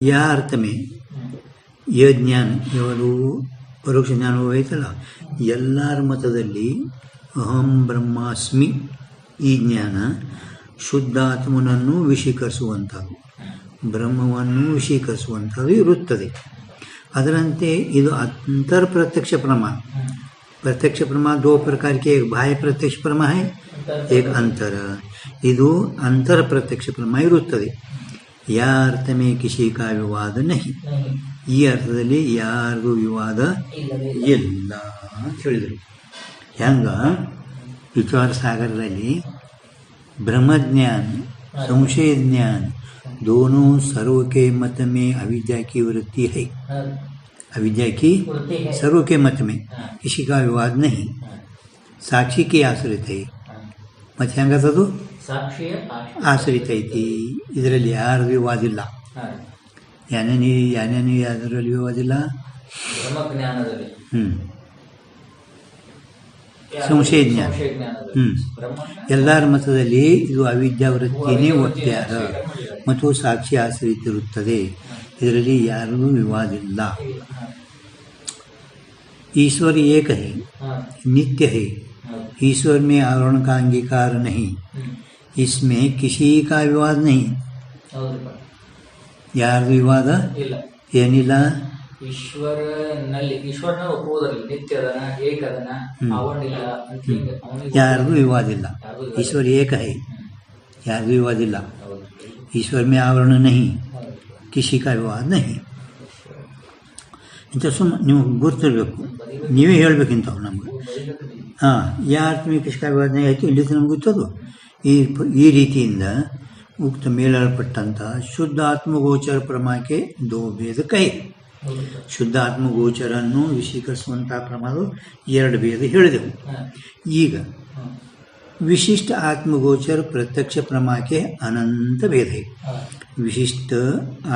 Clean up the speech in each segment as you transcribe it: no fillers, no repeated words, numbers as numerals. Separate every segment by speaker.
Speaker 1: या अर्थ में ಯ ಜ್ಞಾನ ಯಾವುದು ಪರೋಕ್ಷ ಜ್ಞಾನವೂ ಐತಲ್ಲ, ಎಲ್ಲರ ಮತದಲ್ಲಿ ಅಹಂ ಬ್ರಹ್ಮಾಸ್ಮಿ ಈ ಜ್ಞಾನ ಶುದ್ಧಾತ್ಮನನ್ನು ವಿಷೀಕರಿಸುವಂಥದ್ದು, ಬ್ರಹ್ಮವನ್ನು ವಿಷೀಕರಿಸುವಂಥದ್ದು ಇರುತ್ತದೆ. ಅದರಂತೆ ಇದು अंतर प्रत्यक्ष प्रमा. प्रत्यक्ष प्रमा दो प्रकार के, एक बाह्य प्रत्यक्ष प्रमा है, एक अंतर. ಇದು अंतर प्रत्यक्ष प्रमा ಇರುತ್ತದೆ. या अर्थ में किसी का विवाद नहीं. ಈ ಅರ್ಥದಲ್ಲಿ ಯಾರಿಗೂ ವಿವಾದ ಇಲ್ಲ ಅಂತ ಹೇಳಿದರು. ಹೆಂಗ ವಿಚಾರ ಸಾಗರದಲ್ಲಿ ब्रह्मज्ञान संशय ज्ञान दोनों सर्व के मत में अविद्या की वृत्ति है. अविद्या की सर्व के मत में किसी का विवाद नहीं. साक्षी की आश्रित है. ಮತ್ತೆ ಹೆಂಗದು ಆಶ್ರಿತ ಐತಿ. ಇದರಲ್ಲಿ ಯಾರು ವಿವಾದ ಇಲ್ಲ. ಯಾನೇನು ಯಾವ್ದ್ರಲ್ಲಿ ವಿವಾದ ಇಲ್ಲ. ಸಂಶಯ ಜ್ಞಾನ ಎಲ್ಲರ ಮತದಲ್ಲಿ ಇದು ಅವಿದ್ಯಾ ವೃತ್ತಿನೇ ಒತ್ತ್ಯಾರ ಮತ್ತು ಸಾಕ್ಷಿ ಆಶ್ರಿತ ಇರುತ್ತದೆ. ಇದರಲ್ಲಿ ಯಾರಿಗೂ ವಿವಾದ ಇಲ್ಲ. ईश्वर एक है, नित्य है. ईश्वर में आवरण का अंगीकार नहीं. इसमें किसी का विवाद नहीं. ಯಾರ್ದು ವಿವಾದ ಏನಿಲ್ಲ. ಯಾರಿಗೂ ವಿವಾದ ಇಲ್ಲ. ईश्वर एक है, ಯಾರಿಗೂ ವಿವಾದ ಇಲ್ಲ. ईश्वर में आवरण नहीं, किसी का विवाद नहीं. ಇಂಥ ನೀವು ಗುರ್ತಿರ್ಬೇಕು, ನೀವೇ ಹೇಳ್ಬೇಕಿಂತವು ನಮ್ಗೆ. ಯಾರು ಕಿಸಿ का ವಿವಾದ ಆಯಿತು ಇಲ್ಲಿ ನಮ್ಗೆ ಗೊತ್ತದು. ಈ ರೀತಿಯಿಂದ ಉಕ್ತ ಮೇಲಲ್ಪಟ್ಟಂಥ ಶುದ್ಧ ಆತ್ಮಗೋಚರ ಪ್ರಮಾಕ್ಕೆ ದೋ ಭೇದ ಕೈ. ಶುದ್ಧ ಆತ್ಮಗೋಚರನ್ನು ವಿಷೀಕರಿಸುವಂಥ ಪ್ರಮಾದ ಎರಡು ಭೇದ ಹೇಳಿದೆವು. ಈಗ ವಿಶಿಷ್ಟ ಆತ್ಮಗೋಚರ ಪ್ರತ್ಯಕ್ಷ ಪ್ರಮಾಕ್ಕೆ ಅನಂತ ಭೇದ ಇದೆ. ವಿಶಿಷ್ಟ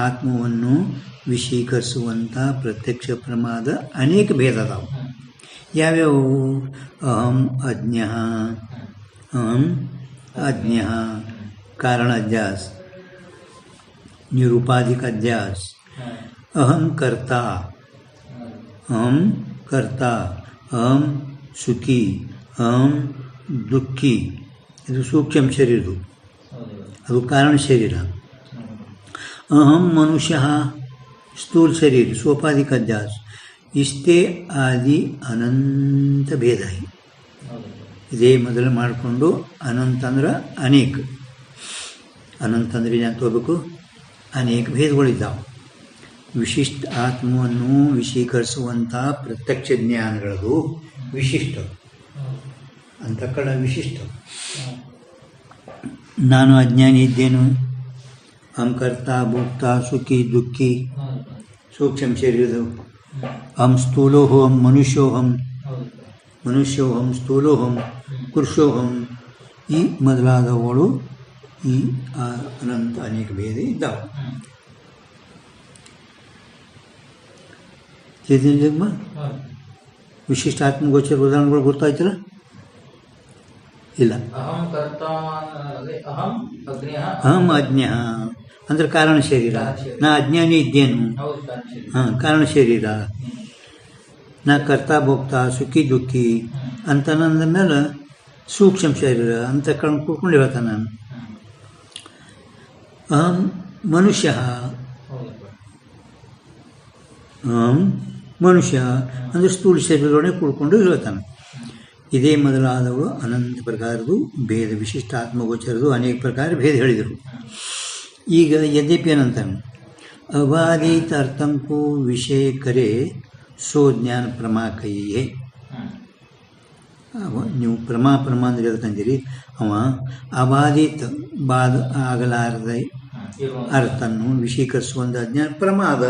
Speaker 1: ಆತ್ಮವನ್ನು ವಿಷೀಕರಿಸುವಂಥ ಪ್ರತ್ಯಕ್ಷ ಪ್ರಮಾದ ಅನೇಕ ಭೇದ ಅದಾವು. ಯಾವ್ಯಾವು? ಅಹಂ ಅಜ್ಞ कारण अध्यास, निरूपाधिक अध्यास. अहम कर्ता, अहम सुखी, अहम दुःखी. ಇದು ಸೂಕ್ಷ್ಮ ಶರೀರ, ಅದು ಕಾರಣ ಶರೀರ. अहम मनुष्य स्थूल शरीर सोपाधिक अध्यास. ಇಷ್ಟೇ ಆದಿ ಅನಂತ ಭೇದ. ಇದೇ ಮೊದಲು ಮಾಡಿಕೊಂಡು ಅನಂತ ಅಂದ್ರೆ ಅನೇಕ. ಅನಂತ ಅಂದರೆ ಏನು ತಗೋಬೇಕು? ಅನೇಕ ಭೇದಗಳಿದ್ದಾವೆ. ವಿಶಿಷ್ಟ ಆತ್ಮವನ್ನು ವಿಷೀಕರಿಸುವಂಥ ಪ್ರತ್ಯಕ್ಷ ಜ್ಞಾನಗಳದು ವಿಶಿಷ್ಟ. ಅಂತಃಕರಣ ವಿಶಿಷ್ಟ. ನಾನು ಅಜ್ಞಾನಿ ಇದ್ದೇನು, ಅಹಂ ಕರ್ತ ಭೋಕ್ತ ಸುಖಿ ದುಃಖಿ ಸೂಕ್ಷ್ಮ ಶರೀರದವು. ಅಹಂ ಸ್ಥೂಲೋಹಂ ಮನುಷ್ಯೋಹಂ ಸ್ಥೂಲೋಹಂ ಪುರುಷೋಹಂ ಈ ಮೊದಲಾದವುಗಳು ಈ ಅನಂತ ಅನೇಕ ಭೇದ ಇದ್ದಾವೆ. ವಿಶಿಷ್ಟ ಆತ್ಮಗೋಚರ ಉದಾಹರಣೆಗಳು ಗೊತ್ತಾಯ್ತಲ್ಲ? ಇಲ್ಲ. ಅಹಂ ಅಜ್ಞ ಅಂದ್ರೆ ಕಾರಣ ಶರೀರ. ನಾ ಅಜ್ಞಾನಿ ಇದ್ದೇನು, ಕಾರಣ ಶರೀರ. ನಾ ಕರ್ತಾ ಭೋಕ್ತ ಸುಖಿ ದುಃಖಿ ಅಂತ ನಂದ ಮೇಲೆ ಸೂಕ್ಷ್ಮ ಶರೀರ ಅಂತ ಕೂತ್ಕೊಂಡು ಹೇಳ್ತಾನೆ ನಾನು. ಅಹಂ ಮನುಷ್ಯ ಅಂದರೆ ಸ್ಥೂಲ ಶರೀರದೊಳಗೆ ಕೂಡ್ಕೊಂಡು ಹೇಳ್ತಾನೆ. ಇದೇ ಮೊದಲಾದವರು ಅನಂತ ಪ್ರಕಾರದ್ದು ಭೇದ, ವಿಶಿಷ್ಟ ಆತ್ಮಗೋಚರದು ಅನೇಕ ಪ್ರಕಾರ ಭೇದ ಹೇಳಿದರು. ಈಗ ಯದ್ಯಪಿ ಏನಂತಾನೆ, ಅಬಾಧಿತ ಅರ್ಥಂಕು ವಿಷಯ ಕರೆ ಸೋ ಜ್ಞಾನ ಪ್ರಮಾ ಕೈಯೇ. ನೀವು ಪ್ರಮಾ ಅಂದ್ರೆ ಹೇಳ್ತಂದಿರಿ. ಅವ ಅಬಾಧಿತ ಬಾಧ ಆಗಲಾರದ ಅರ್ಥನ್ನು ವಿಷೀಕರಿಸುವಂಥ ಜ್ಞಾನ ಪ್ರಮಾದ.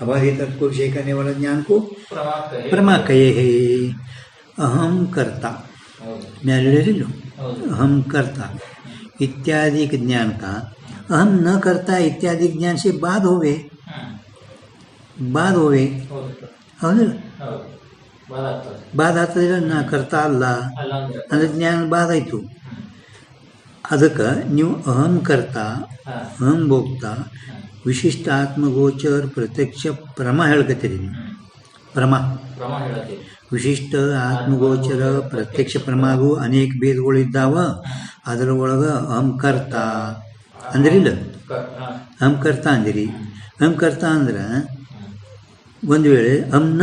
Speaker 1: ಅಬಾಧಿತ ಅರ್ಥಕ್ಕೂ ವಿಷಯ करने वाला ज्ञान को प्रमा कहे है. अहम कर्ता, मैं अहम कर्ता इत्यादि ज्ञान का अहम न करता इत्यादि ज्ञान से बाद होवे ಹೌದಿಲ್ಲ? ಬಾಧ ಆಗ್ತದಿಲ್ಲ. ನಾ ಕರ್ತಾ ಅಲ್ಲ ಅಂದರೆ ಜ್ಞಾನ ಬಾಧ ಆಯಿತು. ಅದಕ್ಕೆ ನೀವು ಅಹಂ ಕರ್ತ, ಅಹಂ ಭೋಕ್ತ ವಿಶಿಷ್ಟ ಆತ್ಮಗೋಚರ ಪ್ರತ್ಯಕ್ಷ ಪ್ರಮ ಹೇಳ್ಕತ್ತೀರಿ ನೀವು. ಪ್ರಮ ವಿಶಿಷ್ಟ ಆತ್ಮಗೋಚರ ಪ್ರತ್ಯಕ್ಷ ಪ್ರಮಾಗೂ ಅನೇಕ ಭೇದಗಳು ಇದ್ದಾವ. ಅದರ ಒಳಗೆ ಅಹಂಕರ್ತ ಅಂದ್ರಿಲ್ಲ, ಅಹಂಕರ್ತ ಅಂದಿರಿ. ಅಹಂಕರ್ತ ಅಂದ್ರೆ ಒಂದು ವೇಳೆ ನ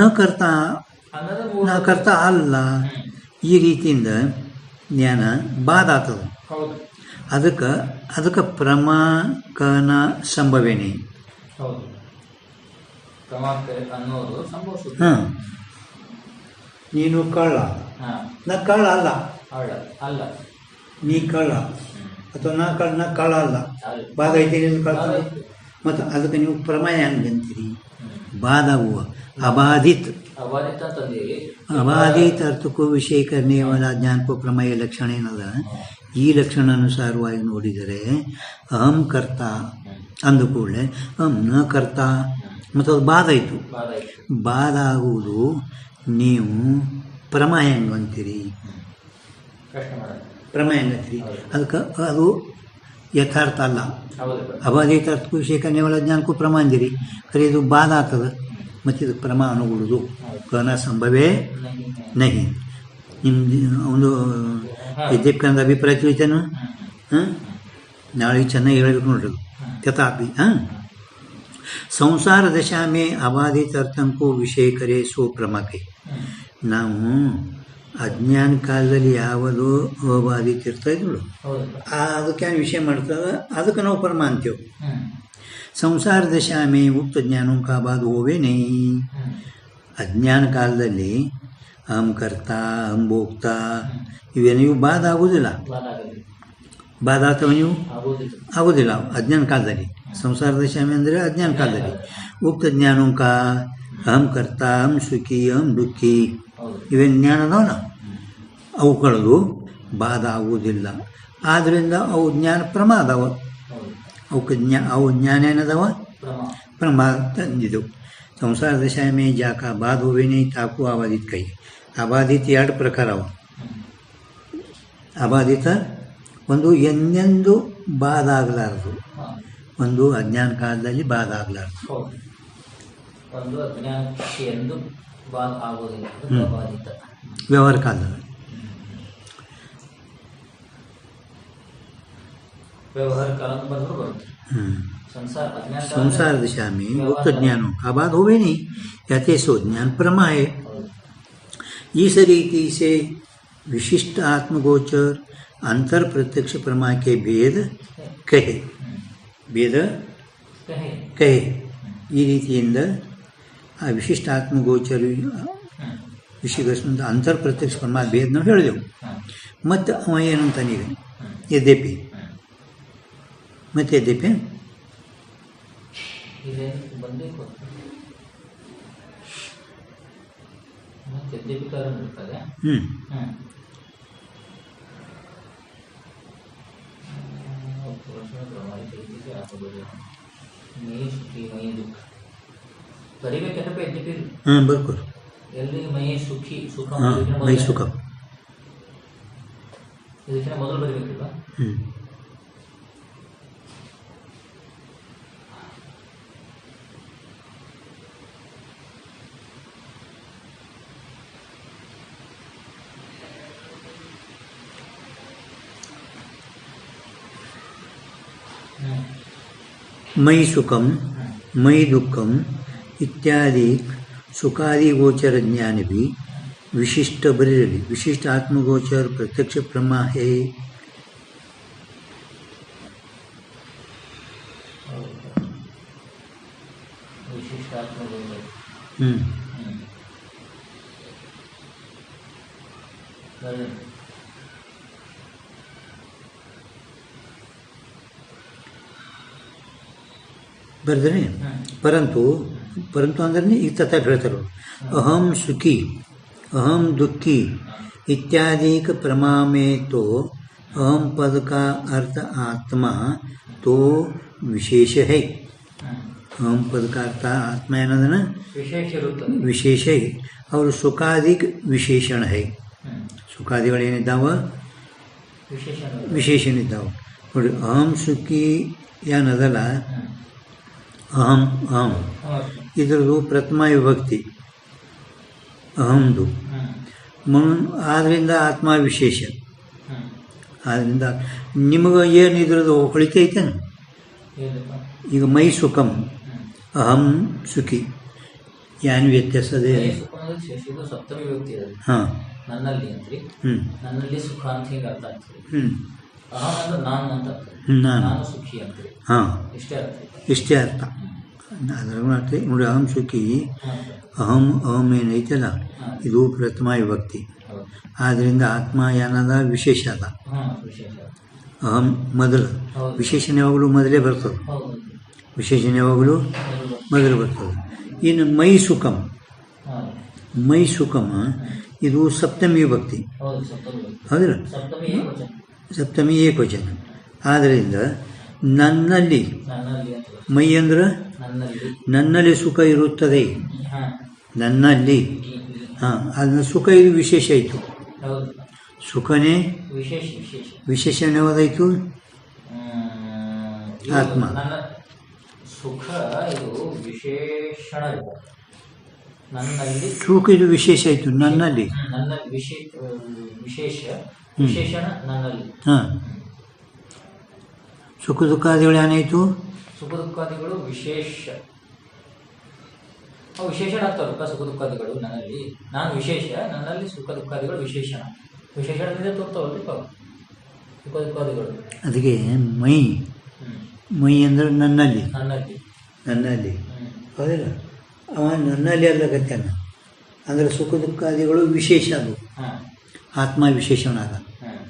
Speaker 1: ಕರ್ತ ಅಲ್ಲ, ಈ ರೀತಿಯಿಂದ ಜ್ಞಾನ ಬಾಧ ಆಗ್ತದೆ. ಅದಕ್ಕೆ ಪ್ರಮಾಕನ ಸಂಭವೇನೆ. ಹಾಂ, ನೀನು ಕಳ್ಳ, ನಾ ಕಳ್ಳ ಅಲ್ಲ, ನೀ ಕಳ್ಳ ಅಥವಾ ನಾ ಕಳ್ಳ ಅಲ್ಲ, ಬಾಧ ಐತಿ ಕಳ್ತಾನೆ. ಮತ್ತು ಅದಕ್ಕೆ ನೀವು ಪ್ರಮೇಯ ಹಂಗೆ ಅಂತೀರಿ. ಬಾಧ ಹೂವ ಅಬಾಧಿತ ಅರ್ಥಕ್ಕೂ ವಿಷಯ ಕರ್ನೇವಲ ಜ್ಞಾನಕ್ಕೂ ಪ್ರಮೇಯ ಲಕ್ಷಣ ಏನದ. ಈ ಲಕ್ಷಣ ಅನುಸಾರವಾಗಿ ನೋಡಿದರೆ ಅಹಂ ಕರ್ತ ಅಂದ ಕೂಡಲೇ ನ ಕರ್ತ ಮತ್ತು ಅದು ಬಾಧ ಆಯಿತು. ಬಾಧ ಆಗುವುದು ನೀವು ಪ್ರಮೇಯ ಹೆಂಗೆ ಅಂತೀರಿ, ಪ್ರಮೇಯ ಹೆಂಗಂತೀರಿ. ಅದಕ್ಕೆ ಅದು ಯಥಾರ್ಥ ಅಲ್ಲ. ಅಬಾಧಿತ ಅರ್ಥಕ್ಕೂ ವಿಷಯ ಕನ್ಯವಲ ಜ್ಞಾನಕ್ಕೂ ಪ್ರಮ ಅಂದಿರಿ, ಖರೆ ಇದು ಬಾಧ ಆಗ್ತದೆ. ಮತ್ತು ಇದಕ್ಕೆ ಪ್ರಮ ಅನುಗುಡುದು ಕನ ಸಂಭವೇ ನಹಿ. ನಿಮ್ಮ ಒಂದು ವಿದ್ಯಕ್ಕಂದ ಅಭಿಪ್ರಾಯ ತಿಳಿತೇನು? ಹಾಂ, ನಾಳೆ ಚೆನ್ನಾಗಿ ಹೇಳಬೇಕು ನೋಡ್ರಿ. ತಥಾಪಿ ಸಂಸಾರ ದಶಾಮೆ ಅಬಾಧಿತ ಅರ್ಥಂಕೂ ವಿಷಯ ಕರೆ ಸೋ ಪ್ರಮಕ್ಕೆ. ನಾವು ಅಜ್ಞಾನ ಕಾಲದಲ್ಲಿ ಯಾವುದು ಅಬಾಧಿತ ಇರ್ತಾ ಇದ್ಳು ಅದಕ್ಕೆ ವಿಷಯ ಮಾಡ್ತದೆ, ಅದಕ್ಕೆ ನಾವು ಪರಮ ಅಂತೀವಿ. ಸಂಸಾರ ದಶಾಮೆ ಉಕ್ತ ಜ್ಞಾನ ಕಾ ಬಾಧ ಹೋವೇ ನೈ. ಅಜ್ಞಾನ ಕಾಲದಲ್ಲಿ ಅಹಂ ಕರ್ತ ಅಹಂ ಭೋಕ್ತ ಇವು ಬಾಧ ಆಗೋದಿಲ್ಲ. ಬಾಧ ಆಗ್ತವೆ ನೀವು ಆಗೋದಿಲ್ಲ ಅಜ್ಞಾನ ಕಾಲದಲ್ಲಿ. ಸಂಸಾರ ದಶಾಮಿ ಅಂದರೆ ಅಜ್ಞಾನ ಕಾಲದಲ್ಲಿ. ಉಕ್ತ ಜ್ಞಾನಂಕ ಅಹಂ ಕರ್ತ ಅಹಂ ಸುಖಿ ಅಹಂ ದುಃಖಿ ಇವೇನು ಜ್ಞಾನ ಅದಾವಲ್ಲ, ಅವುಗಳದು ಬಾಧ ಆಗುವುದಿಲ್ಲ. ಆದ್ದರಿಂದ ಅವು ಜ್ಞಾನ ಪ್ರಮ ಅದಾವ. ಅವು ಜ್ಞಾನ ಏನದಾವ ಪ್ರಮ ತಂದಿದ್ದವು. ಸಂಸಾರ ದಶಾಮೆ ಜಾಕ ಬಾಧ ಹೋವೇನೆ ತಾಕು ಅಬಾಧಿತ ಕೈ. ಅಬಾಧಿತ ಎರಡು ಪ್ರಕಾರ ಅವ. ಅಬಾಧಿತ ಒಂದು ಎಂದೆಂದು ಬಾಧ ಆಗಲಾರದು, ಒಂದು ಅಜ್ಞಾನ ಕಾಲದಲ್ಲಿ ಬಾಧ ಆಗಲಾರದು. ವ್ಯವಹಾರ ಕಾಲದಲ್ಲಿ संसार दिशा में उक्त ज्ञानों का बाद होवे नहीं, कहते सो ज्ञान प्रमा है. इस रीति से विशिष्ट आत्मगोचर अंतर प्रत्यक्ष प्रमा के भेद कहे ಈ ರೀತಿಯಿಂದ ಆ ವಿಶಿಷ್ಟ ಆತ್ಮಗೋಚರ ವಿಷಯಗಳ ಅಂತರ್ ಪ್ರತ್ಯಕ್ಷ ಪ್ರಮಾ ಭೇದ ನಾವು ಹೇಳಿದೆವು. ಮತ್ತು ಅವ ಏನಂತಾನೆ ಈಗ ಯದ್ಯಪಿ ಮತ್ತೆ ಯದ್ಯಪಿ ಬರ್ಕೋರು
Speaker 2: ಮೈ ಸುಖಿ ಸುಖ
Speaker 1: ಮೈ ಸುಖ
Speaker 2: ಇದಕ್ಕಿಂತ ಮೊದಲು ಬರಬೇಕಿಲ್ವಾ?
Speaker 1: मयि सुखम मयि दुखम इत्यादि सुखादि गोचर ज्ञान भी विशिष्ट बरेली विशिष्ट आत्मगोचर प्रत्यक्ष प्रमा है. ಬರ್ದ್ರೆ ಪರಂತು ಅಂದ್ರೆ ಈಗ ತಥ ಹೇಳ್ತಾರೆ ಅಹಂ ಸುಖಿ अहम दुखी इत्यादि प्रमा में तो अहम पद का अर्थ आत्मा तो विशेष है. अहम पद का अर्थ आत्मा है विशेष है और सुखादिक विशेषण है. सुखादिगळೇನಿದ್ದಾವ ವಿಶೇಷಣ ಇದ್ದಾವೆ ನೋಡಿ. ಅಹಂ ಸುಖಿ ಏನದಲ್ಲ ಅಹಂ ಅಹಂ
Speaker 2: ಹ್ಞೂ
Speaker 1: ಇದರದು ಪ್ರಥಮ ವಿಭಕ್ತಿ ಅಹಂದು ಆದ್ದರಿಂದ ಆತ್ಮ ವಿಶೇಷ.
Speaker 2: ಹ್ಞೂ
Speaker 1: ಆದ್ದರಿಂದ ನಿಮಗೆ ಏನು ಇದ್ರದ್ದು ಹೊಳಿತೈತೇನು?
Speaker 2: ಏನಪ್ಪ?
Speaker 1: ಈಗ ಮೈ ಸುಖಂ
Speaker 2: ಹ್ಞೂ
Speaker 1: ಅಹಂ ಸುಖಿ ಏನು ವ್ಯತ್ಯಾಸ ಅದೇ?
Speaker 2: ಸುಖ ಅಂದ್ರೆ ಇದು ಸಪ್ತಮಿ ವಿಭಕ್ತಿ ಇರೋದು.
Speaker 1: ಹಾಂ
Speaker 2: ನನ್ನಲ್ಲಿ ಅಂತ್ರಿ,
Speaker 1: ಹ್ಞೂ
Speaker 2: ನನ್ನಲ್ಲಿ ಸುಖ ಅಂತ ಹಿಂಗೆ ಅರ್ಥ ಆಗ್ತದೆ.
Speaker 1: ಹ್ಞೂ
Speaker 2: ಅಹಂ ಅಂದ್ರೆ ನಾನು ಅಂತ ಅರ್ಥ.
Speaker 1: ನಾನು
Speaker 2: ನಾನು ಸುಖಿ ಅಂತ್ರಿ,
Speaker 1: ಹಾಂ
Speaker 2: ಇಷ್ಟೇ ಅರ್ಥ ಇದೆ.
Speaker 1: ಇಷ್ಟೇ ಅರ್ಥ. ಅದ್ರ ಅರ್ಥ ನೋಡಿ ಅಹಂ ಸುಖಿ
Speaker 2: ಹಾಂ ಸರ್.
Speaker 1: ಅಹಂ ಅಹಂ ಏನೈತಲ್ಲ
Speaker 2: ಹಾಂ
Speaker 1: ಇದು ಪ್ರಥಮ ವಿಭಕ್ತಿ.
Speaker 2: ಹೌದು.
Speaker 1: ಆದ್ದರಿಂದ ಆತ್ಮ ಏನದ ವಿಶೇಷ ಅದ.
Speaker 2: ಹಾಂ ವಿಶೇಷ.
Speaker 1: ಅಹಂ ಮೊದಲು
Speaker 2: ಹೌದು.
Speaker 1: ವಿಶೇಷಣ ಯಾವಾಗಲೂ ಮೊದಲೇ ಬರ್ತದೆ.
Speaker 2: ಹೌದು.
Speaker 1: ವಿಶೇಷಣ ಯಾವಾಗಲೂ ಮೊದಲು ಬರ್ತದೆ. ಇನ್ನು ಮೈ ಸುಖಂ
Speaker 2: ಹಾಂ
Speaker 1: ಮೈ ಸುಖಮ ಇದು ಸಪ್ತಮಿ ವಿಭಕ್ತಿ
Speaker 2: ಹೌದು. ಸಪ್ತಮಿ ವಿಭಕ್ತಿ.
Speaker 1: ಹೌದಿಲ್ಲ?
Speaker 2: ಸಪ್ತಮಿ ಏಕವಚನ.
Speaker 1: ಸಪ್ತಮಿ ಏಕವಚನ. ಆದ್ದರಿಂದ ನನ್ನಲ್ಲಿ
Speaker 2: ನನ್ನಲ್ಲಿ ಅಂತ ಬರ್ತದೆ.
Speaker 1: ಮೈ ಅಂದ್ರೆ
Speaker 2: ನನ್ನಲ್ಲಿ.
Speaker 1: ನನ್ನಲ್ಲಿ ಸುಖ ಇರುತ್ತದೆ.
Speaker 2: ಹಾಂ
Speaker 1: ನನ್ನಲ್ಲಿ
Speaker 2: ಈ
Speaker 1: ಹಾಂ ಅದನ್ನ ಸುಖ ಇದು ವಿಶೇಷ ಆಯಿತು.
Speaker 2: ಹೌದು.
Speaker 1: ಸುಖನೇ
Speaker 2: ವಿಶೇಷ ವಿಶೇಷ.
Speaker 1: ವಿಶೇಷಣ ಯಾವುದಾಯಿತು?
Speaker 2: ಇದು
Speaker 1: ಆತ್ಮ.
Speaker 2: ನನ್ನ ಸುಖ ಇದು ವಿಶೇಷಣ ಇದೆ. ನನ್ನಲ್ಲಿ
Speaker 1: ಸುಖ ಇದು ವಿಶೇಷ ಆಯಿತು ನನ್ನಲ್ಲಿ.
Speaker 2: ನನ್ನ ವಿಶೇಷ ವಿಶೇಷಣ ನನ್ನಲ್ಲಿ.
Speaker 1: ಹಾಂ ಸುಖ ದುಃಖಾದಿಗಳು ಏನಾಯಿತು?
Speaker 2: ಸುಖ ದುಃಖಾದಿಗಳು ವಿಶೇಷ ಅವು ವಿಶೇಷಣ ಆಗ್ತಾವಲ್ಲ. ಸುಖ ದುಃಖಾದಿಗಳು ನನ್ನಲ್ಲಿ, ನಾನು ವಿಶೇಷ, ನನ್ನಲ್ಲಿ ಸುಖ ದುಃಖಾದಿಗಳು ವಿಶೇಷಣ. ವಿಶೇಷಣದಿಂದ ತೋರ್ತಾವಲ್ರಿ ಸುಖ ದುಃಖಾದಿಗಳು.
Speaker 1: ಅದಕ್ಕೆ ಮೈ ಮೈ ಅಂದ್ರೆ ನನ್ನಲ್ಲಿ
Speaker 2: ನನ್ನಲ್ಲಿ.
Speaker 1: ನನ್ನಲ್ಲಿ ಹೌದಿಲ್ಲ? ಅವ ನನ್ನಲ್ಲಿ ಅಲ್ಲಗತ್ತಾನ ಅಂದರೆ ಸುಖ ದುಃಖಾದಿಗಳು ವಿಶೇಷ ಅದು.
Speaker 2: ಹಾಂ
Speaker 1: ಆತ್ಮ ವಿಶೇಷಣ ಅದ.
Speaker 2: ಹಾಂ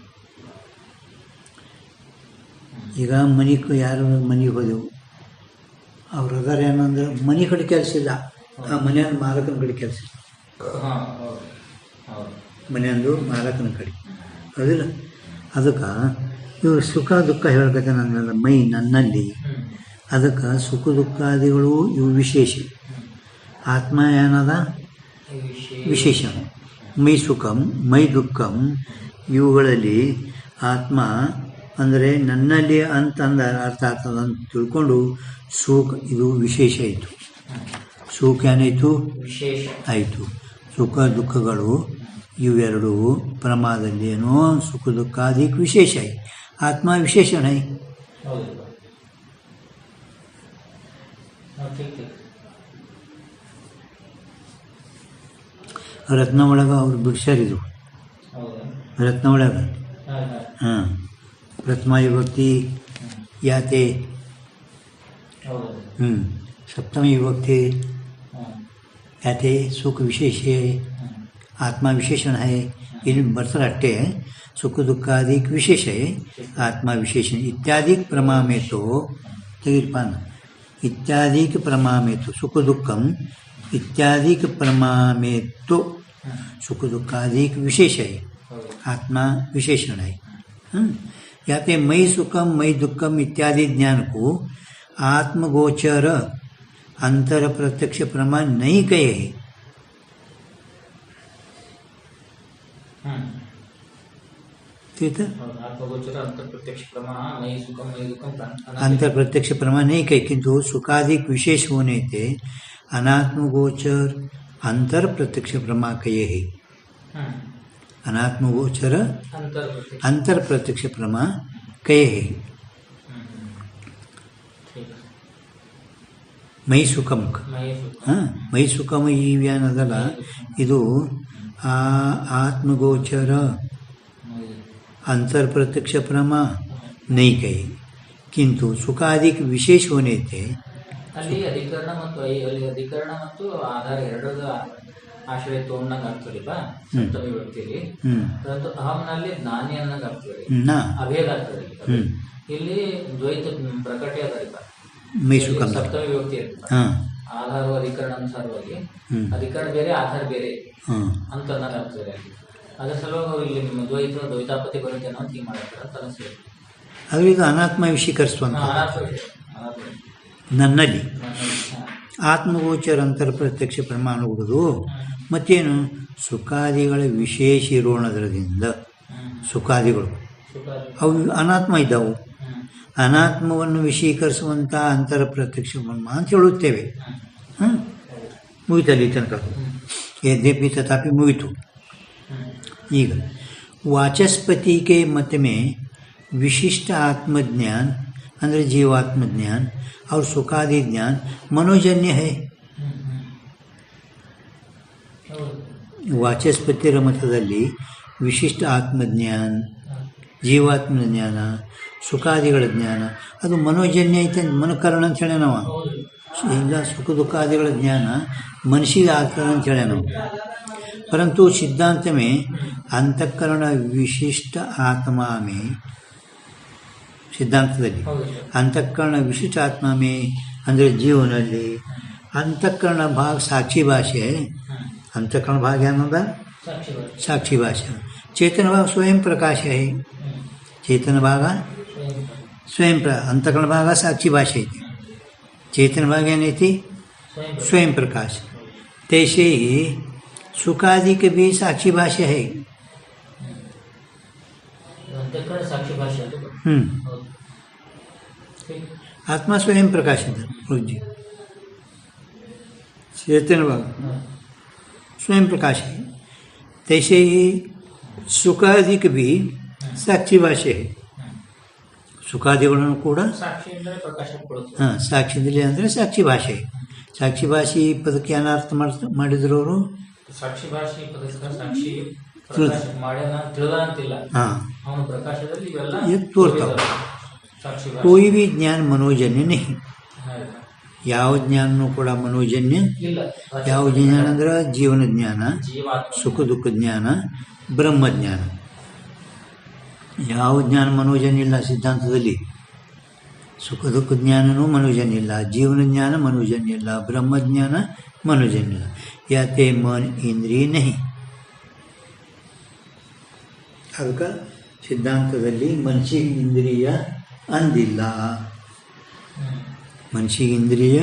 Speaker 1: ಈಗ ಮನೆಗೆ ಯಾರು ಮನೆಗೆ ಹೋದೆವು ಅವ್ರು ಅದಾರ ಏನಂದ್ರೆ ಮನೆ ಕಡೆ ಕೆಲಸ ಇಲ್ಲ, ಆ ಮನೆಯ ಮಾಲಕನ ಕಡೆ ಕೆಲಸ ಇಲ್ಲ.
Speaker 2: ಹಾಂ ಹೌದು ಹೌದು.
Speaker 1: ಮನೆಯಂದು ಮಾಲಕನ ಕಡೆ ಹೌದಿಲ್ಲ? ಅದಕ್ಕೆ ಇವರು ಸುಖ ದುಃಖ ಹೇಳ್ಕತ್ತಾನ ಅಂದ್ರಲ್ಲ ಮೈ ನನ್ನಲ್ಲಿ. ಅದಕ್ಕೆ ಸುಖ ದುಃಖಾದಿಗಳು ಇವು ವಿಶೇಷ, ಆತ್ಮ ಏನದ ವಿಶೇಷ. ಮೈ ಸುಖಂ ಮೈ ದುಃಖಂ ಇವುಗಳಲ್ಲಿ ಆತ್ಮ ಅಂದರೆ ನನ್ನಲ್ಲಿ ಅಂತಂದ ಅರ್ಥ ಆಗ್ತದೆ ಅಂತ ತಿಳ್ಕೊಂಡು ಸುಖ ಇದು ವಿಶೇಷ ಆಯಿತು. ಸುಖ ಏನಾಯಿತು?
Speaker 2: ವಿಶೇಷ
Speaker 1: ಆಯಿತು. ಸುಖ ದುಃಖಗಳು ಇವೆರಡು ಪ್ರಮಾದದಲ್ಲಿ ಏನೋ ಸುಖ ದುಃಖಾದಿಕ್ ವಿಶೇಷ ಆಯ್ತು. ಆತ್ಮ ವಿಶೇಷಣ
Speaker 2: ಹೌದು. ठीक ठीक.
Speaker 1: ರತ್ನ ಒಳಗೆ ಅವ್ರು ಬಿಡಿಸ್ಯಾರಿದ್ರು.
Speaker 2: ಹೌದಾ?
Speaker 1: ರತ್ನ ಒಳಗೆ
Speaker 2: ಹಾಂ ಹಾಂ
Speaker 1: ಹಾಂ ಪ್ರಥಮ ವಿಭಕ್ತಿ ಯಾತೆ
Speaker 2: ಹೌದು.
Speaker 1: ಸಪ್ತಮಿ ವಿಭಕ್ತಿ
Speaker 2: ಹಾಂ
Speaker 1: ಯಾತೆ ಸುಖ ವಿಶೇಷ
Speaker 2: ಹಾಂ
Speaker 1: ಆತ್ಮ ವಿಶೇಷಣ है. ಇಲ್ಲಿ ಬರ್ತಾರೆ ಅಷ್ಟೇ. ಸುಖ ದುಃಖಾದಿಕ್ ವಿಶೇಷ है, ಆತ್ಮ ವಿಶೇಷಣ. ಇತ್ಯಾದಿಕ್ ಪ್ರಮಾಮೇತು ತೆಗಿರ್ಪಾನ इत्यादिक प्रमामेतु सुख दुःखम इत्यादिक प्रमामेतु सुख दुःखादिक विशेष है, आत्मा विशेषण है. याते मई सुखम मई दुःखम इत्यादि ज्ञान को आत्मगोचर अंतर प्रत्यक्ष प्रमाण नहीं कहे है.
Speaker 2: आत्मगोचर अंतर प्रत्यक्ष प्रमाण मई सुखम मई दुःखम
Speaker 1: अंतर प्रत्यक्ष प्रमाण नहीं कहे, किंतु सुखादिक विशेष होने थे अनात्मगोचर अंतर प्रत्यक्ष प्रमा कहे है. अनात्मगोचर अंतर प्रत्यक्ष प्रमा कहे है. ಮೈ ಸುಖಂ ಮೈ ಸುಖಂ ಇವೇನದಲ್ಲ ಇದು ಆತ್ಮಗೋಚರ अंतर प्रत्यक्ष प्रमा नहीं कहे, किंतु सुखादिक विशेष होने थे.
Speaker 2: ಅಲ್ಲಿ ಅಧಿಕರಣ ಮತ್ತು ಅಧಿಕರಣ ಮತ್ತು ಆಧಾರ ಎರಡರದ ಆಶ್ರಯ ತಗೊಂಡಂಗ ಆಗ್ತದಲ್ಲ ಸಪ್ತಮಿ ವಿಭಕ್ತಿಯಲ್ಲಿ. ಪರಂತು ಅಹಂನಲ್ಲಿ ಜ್ಞಾನಿ ಅನ್ನಂಗ ಆಗ್ತದೆ, ಅಭೇದ ಆಗ್ತದೆ. ಇಲ್ಲಿ ದ್ವೈತ ಪ್ರಕಟೆ ಅದಲ್ಲ
Speaker 1: ಮೈ ಸುಖಂ
Speaker 2: ಸಪ್ತಮಿ ವಿಭಕ್ತಿ ಆಧಾರ ಅಧಿಕರಣ ಅನುಸಾರವಾಗಿ ಅಧಿಕರಣ ಬೇರೆ ಆಧಾರ ಬೇರೆ ಅಂತ ಆಗ್ತದೆ. ಅದರ ಸಲುವಾಗಿ ಇಲ್ಲಿ ನಿಮ್ಮ ದ್ವೈತಾಪತಿ ಬರುತ್ತೆ ಅನ್ನೋ ಹಿಂಗೆ ಮಾಡ್ತಾರೆ ಅಂತ ಅನಿಸ್ತದೆ.
Speaker 1: ಆದರೆ ಇದು ಅನಾತ್ಮ ವಿಷೀಕರಿಸುವಂಥ ನನ್ನಲ್ಲಿ ಆತ್ಮಗೋಚರ ಅಂತರ ಪ್ರತ್ಯಕ್ಷ ಪ್ರಮಾಣ ಹುಡುದು ಮತ್ತೇನು ಸುಖಾದಿಗಳ ವಿಶೇಷ ಇರೋಣದ್ರದಿಂದ ಸುಖಾದಿಗಳು ಅವು ಅನಾತ್ಮ ಇದ್ದಾವು. ಅನಾತ್ಮವನ್ನು ವಿಷೀಕರಿಸುವಂಥ ಅಂತರ ಪ್ರತ್ಯಕ್ಷ ಬ್ರಹ್ಮ ಅಂತ ಹೇಳುತ್ತೇವೆ. ಮುಗಿತಲ್ಲಿ ತನಕ ಯದ್ಯಪಿ ತಥಾಪಿ ಮುಗಿತು. ಈಗ वाचस्पति मत में विशिष्ट आत्मज्ञान अंदर जीवात्मज्ञान और सुखादि ज्ञान मनोजन्य है. वाचस्पतिर मतದಲ್ಲಿ ವಿಶಿಷ್ಟ ಆತ್ಮಜ್ಞಾನ, ಜೀವಾತ್ಮಜ್ಞಾನ, ಸುಖಾದಿಗಳ ಜ್ಞಾನ ಅದು ಮನೋಜನ್ಯ ಐತೆ, ಮನಕರಣ ಅಂತ ಹೇಳಿ ನಾವು. ಈಗ ಸುಖ ದುಃಖಾದಿಗಳ ಜ್ಞಾನ ಮನಸ್ಸಿಗೆ ಆಗ್ತದೆ ಅಂತ ಹೇಳಿ ನಾವು. परंतु सिद्धांत में अंतःकरण विशिष्ट आत्मा में सिद्धांतದಲ್ಲಿ अंतःकरण विशिष्ट आत्मा में ಅಂದರೆ ಜೀವನಲ್ಲಿ अंतःकरण भाग साक्षी भाषा है. अंतःकरण भाग ಏನದ साक्षी भाषा. चेतन भाग स्वयं प्रकाश है. चेतन भाग स्वयं अंतःकरण भाग साक्षी भाषा ಐತಿ. चेतन भाग ಏನೈತಿ स्वयं प्रकाश. तैसे ही सुखादि के भी साक्षी भाषा है. आत्मा स्वयं प्रकाश है. चेतन भाग स्वयं प्रकाश है. तैसे ही सुखादि के भी साक्षी भाषा है. ಸುಖಾದಿಗಳನ್ನು ಕೂಡ ಸಾಕ್ಷಿದಲ್ಲಿ ಅಂದರೆ ಸಾಕ್ಷಿ ಭಾಷೆ. ಸಾಕ್ಷಿ ಭಾಷೆ ಪದಕ್ಕೆ ಏನಾರ್ಥ ಮಾಡಿದ್ರು ಅವರು?
Speaker 2: साक्षी भाषी साक्षी
Speaker 1: कोई भी ज्ञान मनोजन्य नहीं. ಯಾವ ಜ್ಞಾನನೂ ಕೂಡ ಮನೋಜನ್ಯ. ಯಾವ ಜ್ಞಾನ ಅಂದ್ರೆ ಜೀವನ ಜ್ಞಾನ, ಸುಖ ದುಃಖ ಜ್ಞಾನ, ಬ್ರಹ್ಮಜ್ಞಾನ. ಯಾವ ಜ್ಞಾನ ಮನೋಜನ್ಯ ಇಲ್ಲ ಸಿದ್ಧಾಂತದಲ್ಲಿ. ಸುಖ ದುಃಖ ಜ್ಞಾನನೂ ಮನೋಜನ್ಯ ಇಲ್ಲ, ಜೀವನ ಜ್ಞಾನ ಮನೋಜನ್ಯ ಇಲ್ಲ, ಬ್ರಹ್ಮಜ್ಞಾನ ಮನೋಜನ್ಯ ಇಲ್ಲ. ಯಾತೆ मन इंद्रिय नहीं. ಅದಕ್ಕೆ ಸಿದ್ಧಾಂತದಲ್ಲಿ ಮನಸ್ಸಿಗೆ ಇಂದ್ರಿಯ ಅಂದಿಲ್ಲ. ಮನಸ್ಸಿಗೆ ಇಂದ್ರಿಯ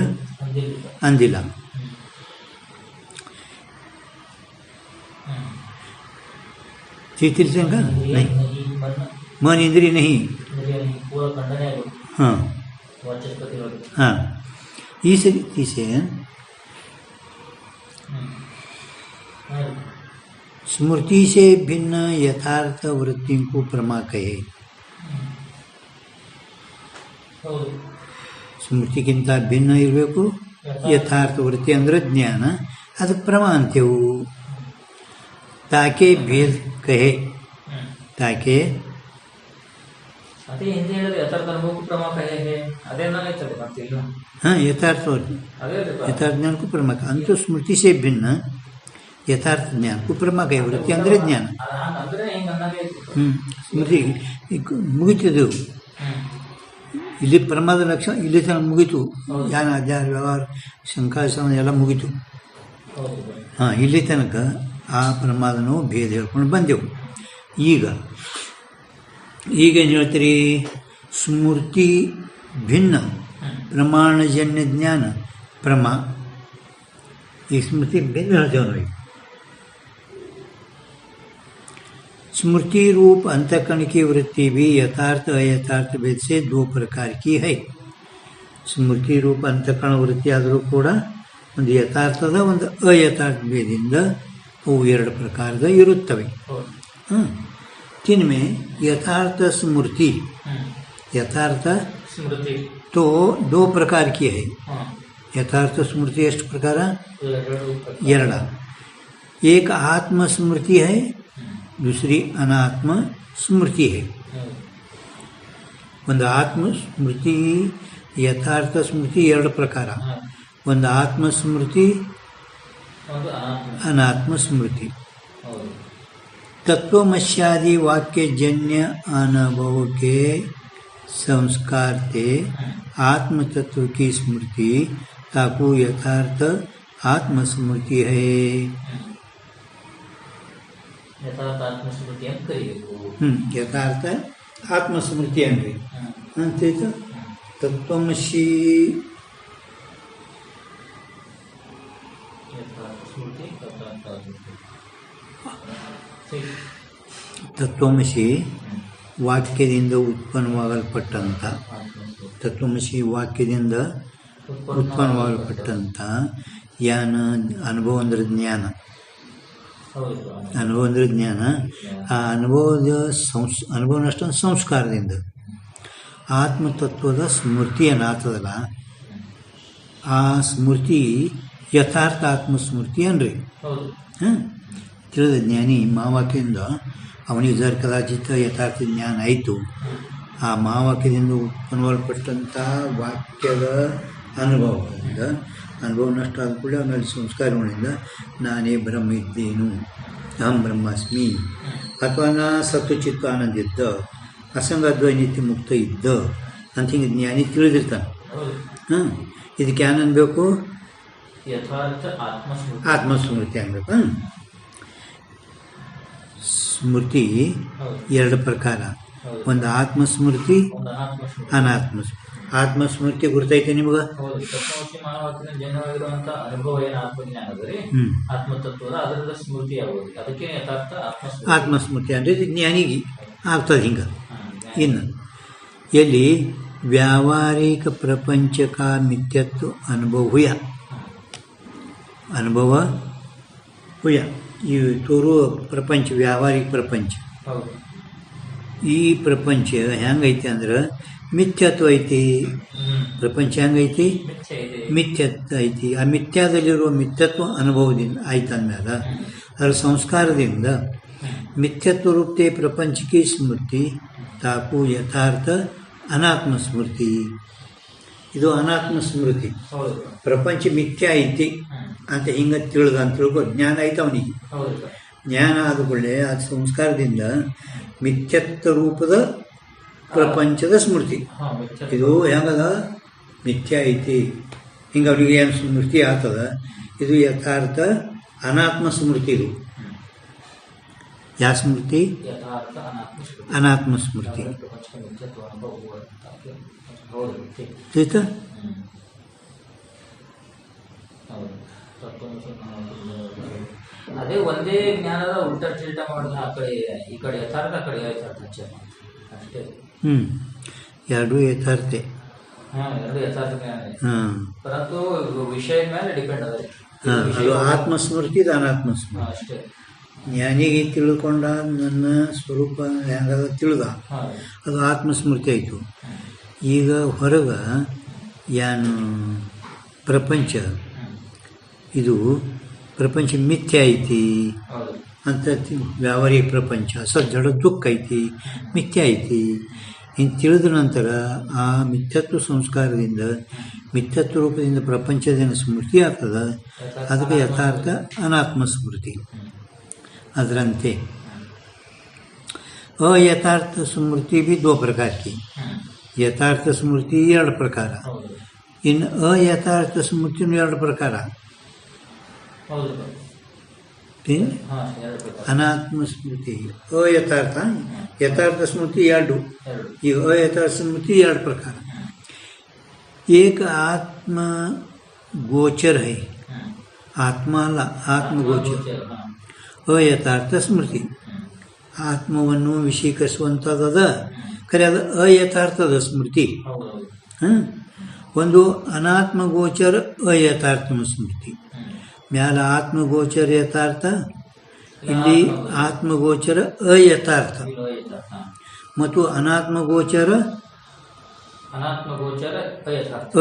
Speaker 1: ಅಂದಿಲ್ಲ. तीसरे नहीं, मन इंद्रिय नहीं. हाँ हाँ, इस रीति से स्मृति से भिन्न यथार्थ वृत्ति को प्रमा कहे. ಸ್ಮೃತಿಗಿಂತ ಭಿನ್ನ ಇರಬೇಕು ಯಥಾರ್ಥ ವೃತ್ತಿ ಅಂದ್ರೆ ಜ್ಞಾನ, ಅದಕ್ಕೆ ಪ್ರಮ ಅಂತೇವು. ತಾಕೆ ಭೇದ ಕಹೆ. ತಾಕೆ हाँ यथार्थ ज्ञान को प्रमा. अंतु स्मृति से भिन्न यथार्थ ज्ञान को प्रमा कहे. वृत्ति ಅಂದ್ರೆ ಜ್ಞಾನ. ಸ್ಮೃತಿ ಮುಗಿತಿದ್ದು ಇಲ್ಲಿ ಪ್ರಮಾದ ಲಕ್ಷಣ ಇಲ್ಲಿ ತನಕ ಮುಗಿತು. ಜ್ಞಾನ ಅಧ್ಯಾಯ ವ್ಯವಹಾರ ಶಂಕಾಸನ ಎಲ್ಲ ಮುಗಿತು. ಹಾಂ, ಇಲ್ಲಿ ತನಕ ಆ ಪ್ರಮಾದನೂ ಭೇದ ಹೇಳ್ಕೊಂಡು ಬಂದೆವು. ಈಗೇನು ಹೇಳ್ತೀರಿ? ಸ್ಮೃತಿ ಭಿನ್ನ ಪ್ರಮಾಣಜನ್ಯ ಜ್ಞಾನ ಪ್रमा. ಈ ಸ್ಮೃತಿ ಭಿನ್ನ ಹೇಳ್ತೇವೆ ನಾವು. स्मृति रूप अंतःकरण की वृत्ति भी यथार्थ अयथार्थ भेद से दो प्रकार की है. स्मृति रूप अंतःकरण वृत्ति आದರೂ ಕೂಡ ಒಂದು ಯಥಾರ್ಥದ ಒಂದು ಅಯಥಾರ್ಥ ಭೇದದಿಂದ ಅವು ಎರಡು ಪ್ರಕಾರದ ಇರುತ್ತವೆ. जिनमें यथार्थ स्मृति तो दो प्रकार की है. यथार्थ स्मृति ಎಷ್ಟು ಪ್ರಕಾರ? ಎರಡು. एक आत्म स्मृति है, दूसरी अनात्म स्मृति है. ಒಂದು ಆತ್ಮ ಸ್ಮೃತಿ ಯಥಾರ್ಥ ಸ್ಮೃತಿ ಎರಡು ಪ್ರಕಾರ. ಒಂದು ಆತ್ಮ ಸ್ಮೃತಿ, अनात्म स्मृति. तत्वमस्यादि वाक्य जन्य अनुभव के संस्कार से आत्म तत्व की स्मृति ताकू यथार्थ आत्म स्मृति है.
Speaker 2: यथार्थ आत्मस्मृति ಅಂತ ಕರೆಯಬೇಕು.
Speaker 1: ಯಥಾರ್ಥ ಆತ್ಮಸ್ಮೃತಿ ಅಂದ್ರೆ ಅಂತೇತ ತತ್ವಮಸಿ ತತ್ವಮಸಿ ವಾಕ್ಯದಿಂದ ಉತ್ಪನ್ನವಾಗಲ್ಪಟ್ಟಂಥ ತತ್ವಮಸಿ ವಾಕ್ಯದಿಂದ ಉತ್ಪನ್ನವಾಗಲ್ಪಟ್ಟಂಥ ಯಾನ ಅನುಭವ ಅಂದರೆ ಜ್ಞಾನ. ಅನುಭವ ಅಂದರೆ ಜ್ಞಾನ. ಆ ಅನುಭವನಷ್ಟ ಸಂಸ್ಕಾರದಿಂದ ಆತ್ಮತತ್ವದ ಸ್ಮೃತಿ ಏನಾಗ್ತದಲ್ಲ, ಆ ಸ್ಮೃತಿ ಯಥಾರ್ಥ ಆತ್ಮಸ್ಮೃತಿ ಅನ್ರಿ. ತಿಳಿದ ಜ್ಞಾನಿ ಮಾವಾಕ್ಯದಿಂದ ಅವನಿಗೆ ಜರ್ ಕದಾಚಿತ ಯಥಾರ್ಥ ಜ್ಞಾನ ಆಯಿತು. ಆ ಮಾವಾಕ್ಯದಿಂದ ಉತ್ಪನ್ನವಾಗಲ್ಪಟ್ಟಂಥ ವಾಕ್ಯದ ಅನುಭವ ನಷ್ಟ ಆದ ಕೂಡಲೇ ಅವನಲ್ಲಿ ಸಂಸ್ಕಾರಗಳಿಂದ ನಾನೇ ಬ್ರಹ್ಮ ಇದ್ದೇನು, ಅಹಂ ಬ್ರಹ್ಮಾಸ್ಮಿ, ಅಥವಾ ನಾ ಸತ್ತು ಚಿತ್ತ ಆನಂದ ಇದ್ದ, ಅಸಂಗದ್ವೈ ನಿತ್ಯ ಮುಕ್ತ ಇದ್ದ ಅಂತ ಹಿಂಗೆ ಜ್ಞಾನಿ ತಿಳಿದಿರ್ತಾನೆ. ಇದಕ್ಕೆ ಏನನ್ ಬೇಕು? ಆತ್ಮಸ್ಮೃತಿ ಅನ್ಬೇಕು. ಸ್ಮೃತಿ ಎರಡು ಪ್ರಕಾರ, ಒಂದು ಆತ್ಮಸ್ಮೃತಿ, ಅನಾತ್ಮಸ್ಮೃತಿ. ಆತ್ಮಸ್ಮೃತಿ ಗುರ್ತೈತೆ ನಿಮ್ಗೆ? ಆತ್ಮಸ್ಮೃತಿ ಅಂದರೆ ಜ್ಞಾನಿಗೆ ಆಗ್ತದೆ ಹಿಂಗೆ. ಇನ್ನು ಎಲ್ಲಿ ವ್ಯಾವಹಾರಿಕ ಪ್ರಪಂಚಕ ಮಿಥ್ಯತ್ವ ಅನುಭವ ಹುಯ ಈ ತೋರುವ ಪ್ರಪಂಚ, ವ್ಯಾವಹಾರಿಕ ಪ್ರಪಂಚ. ಈ ಪ್ರಪಂಚ ಹೆಂಗೈತಿ ಅಂದ್ರೆ ಮಿಥ್ಯತ್ವ ಐತಿ. ಪ್ರಪಂಚ ಹೆಂಗೈತಿ? ಮಿಥ್ಯತ್ವ ಐತಿ. ಆ ಮಿಥ್ಯಾದಲ್ಲಿರುವ ಮಿಥ್ಯತ್ವ ಅನುಭವದಿಂದ ಆಯ್ತು ಅಂದಮೇಲೆ ಅದರ ಸಂಸ್ಕಾರದಿಂದ ಮಿಥ್ಯತ್ವ ರೂಪತೆ ಪ್ರಪಂಚಕ್ಕೆ ಸ್ಮೃತಿ ತಾಕು ಯಥಾರ್ಥ ಅನಾತ್ಮ ಸ್ಮೃತಿ. ಇದು ಅನಾತ್ಮ ಸ್ಮೃತಿ. ಪ್ರಪಂಚ ಮಿಥ್ಯ ಐತಿ ಅಂತ ಹಿಂಗೆ ತಿಳಿದ ಅಂತ ತಿಳ್ಕೊ, ಜ್ಞಾನ ಐತೆ ಅವನಿಗೆ. ಜ್ಞಾನ ಆದ ಕೂಡಲೇ ಆ ಸಂಸ್ಕಾರದಿಂದ ಮಿಥ್ಯತ್ವ ರೂಪದ ಪ್ರಪಂಚದ ಸ್ಮೃತಿ. ಇದು ಹೆಂಗದ? ಮಿಥ್ಯ ಐತಿ, ಹಿಂಗೆ ಅವನಿಗೆ ಏನು ಸ್ಮೃತಿ ಆಗ್ತದ. ಇದು ಯಥಾರ್ಥ ಅನಾತ್ಮ ಸ್ಮೃತಿ. ಇದು ಯಾವ ಸ್ಮೃತಿ? ಅನಾತ್ಮ ಸ್ಮೃತಿ. ಆಯ್ತಾ?
Speaker 2: ಅದೇ ಒಂದೇ ಜ್ಞಾನದ ಉಲ್ಟಾ ಚಿಲ್ಟ ಮಾಡಿದ್ರೆ ಆ ಕಡೆ ಈ ಕಡೆ ಯಥಾರ್ಥ, ಆ ಕಡೆ ಯಥಾರ್ಥ ಅಷ್ಟೇ.
Speaker 1: ಎರಡೂ ಯಥಾರ್ಥೆ.
Speaker 2: ಎರಡು ಯಥಾರ್ಥ ಜ್ಞಾನ, ಪರಂತು ವಿಷಯದ ಮೇಲೆ ಡಿಪೆಂಡ್ ಅದ.
Speaker 1: ಅದು ಆತ್ಮಸ್ಮೃತಿ, ಇದು ಅನಾತ್ಮ ಸ್ಮೃತಿ
Speaker 2: ಅಷ್ಟೇ.
Speaker 1: ಜ್ಞಾನಿಗೆ ತಿಳ್ಕೊಂಡ ನನ್ನ ಸ್ವರೂಪ ಹೆಂಗದ ತಿಳಿದ, ಅದು ಆತ್ಮಸ್ಮೃತಿ ಆಯಿತು. ಈಗ ಹೊರಗೆ ಏನು ಪ್ರಪಂಚ, ಇದು ಪ್ರಪಂಚ ಮಿಥ್ಯ ಐತಿ ಅಂತ ವ್ಯಾವಹಾರಿಕ ಪ್ರಪಂಚ ಸಜ್ಜಡ ದುಃಖ ಐತಿ, ಮಿಥ್ಯ ಐತಿ ಹಿಂಗೆ ತಿಳಿದ ನಂತರ ಆ ಮಿಥ್ಯತ್ವ ಸಂಸ್ಕಾರದಿಂದ ಮಿಥ್ಯತ್ವ ರೂಪದಿಂದ ಪ್ರಪಂಚದೇನು ಸ್ಮೃತಿ ಆಗ್ತದ, ಅದಕ್ಕೆ ಯಥಾರ್ಥ ಅನಾತ್ಮ ಸ್ಮೃತಿ. ಅದರಂತೆ अयथार्थ स्मृति भी दो प्रकार की, यथार्थ स्मृति ಎರಡು ಪ್ರಕಾರ, ಇನ್ನು ಅಯಥಾರ್ಥ ಸ್ಮೃತಿನೂ ಎರಡು ಪ್ರಕಾರ. ಅನಾತ್ಮ ಸ್ಮೃತಿ, ಅಯಥಾರ್ಥ, ಯಥಾರ್ಥ ಸ್ಮೃತಿ ಎರಡು. ಈ ಅಯಥಾರ್ಥ ಸ್ಮೃತಿ ಎರಡು ಪ್ರಕಾರ. एक आत्म गोचर है, आत्मा अಲ್ಲ ಆತ್ಮಗೋಚರ. ಅಯಥಾರ್ಥ ಸ್ಮೃತಿ ಆತ್ಮವನ್ನು ವಿಷೀಕರಿಸುವಂಥದ್ದದ, ಖರೆ ಅದು ಅಯಥಾರ್ಥದ ಸ್ಮೃತಿ. ಒಂದು ಅನಾತ್ಮಗೋಚರ ಅಯಥಾರ್ಥ ಸ್ಮೃತಿ. ಮ್ಯಾಲ ಆತ್ಮಗೋಚರ ಯಥಾರ್ಥ, ಇಲ್ಲಿ ಆತ್ಮಗೋಚರ ಅಯಥಾರ್ಥ. ಮತ್ತು ಅನಾತ್ಮಗೋಚರ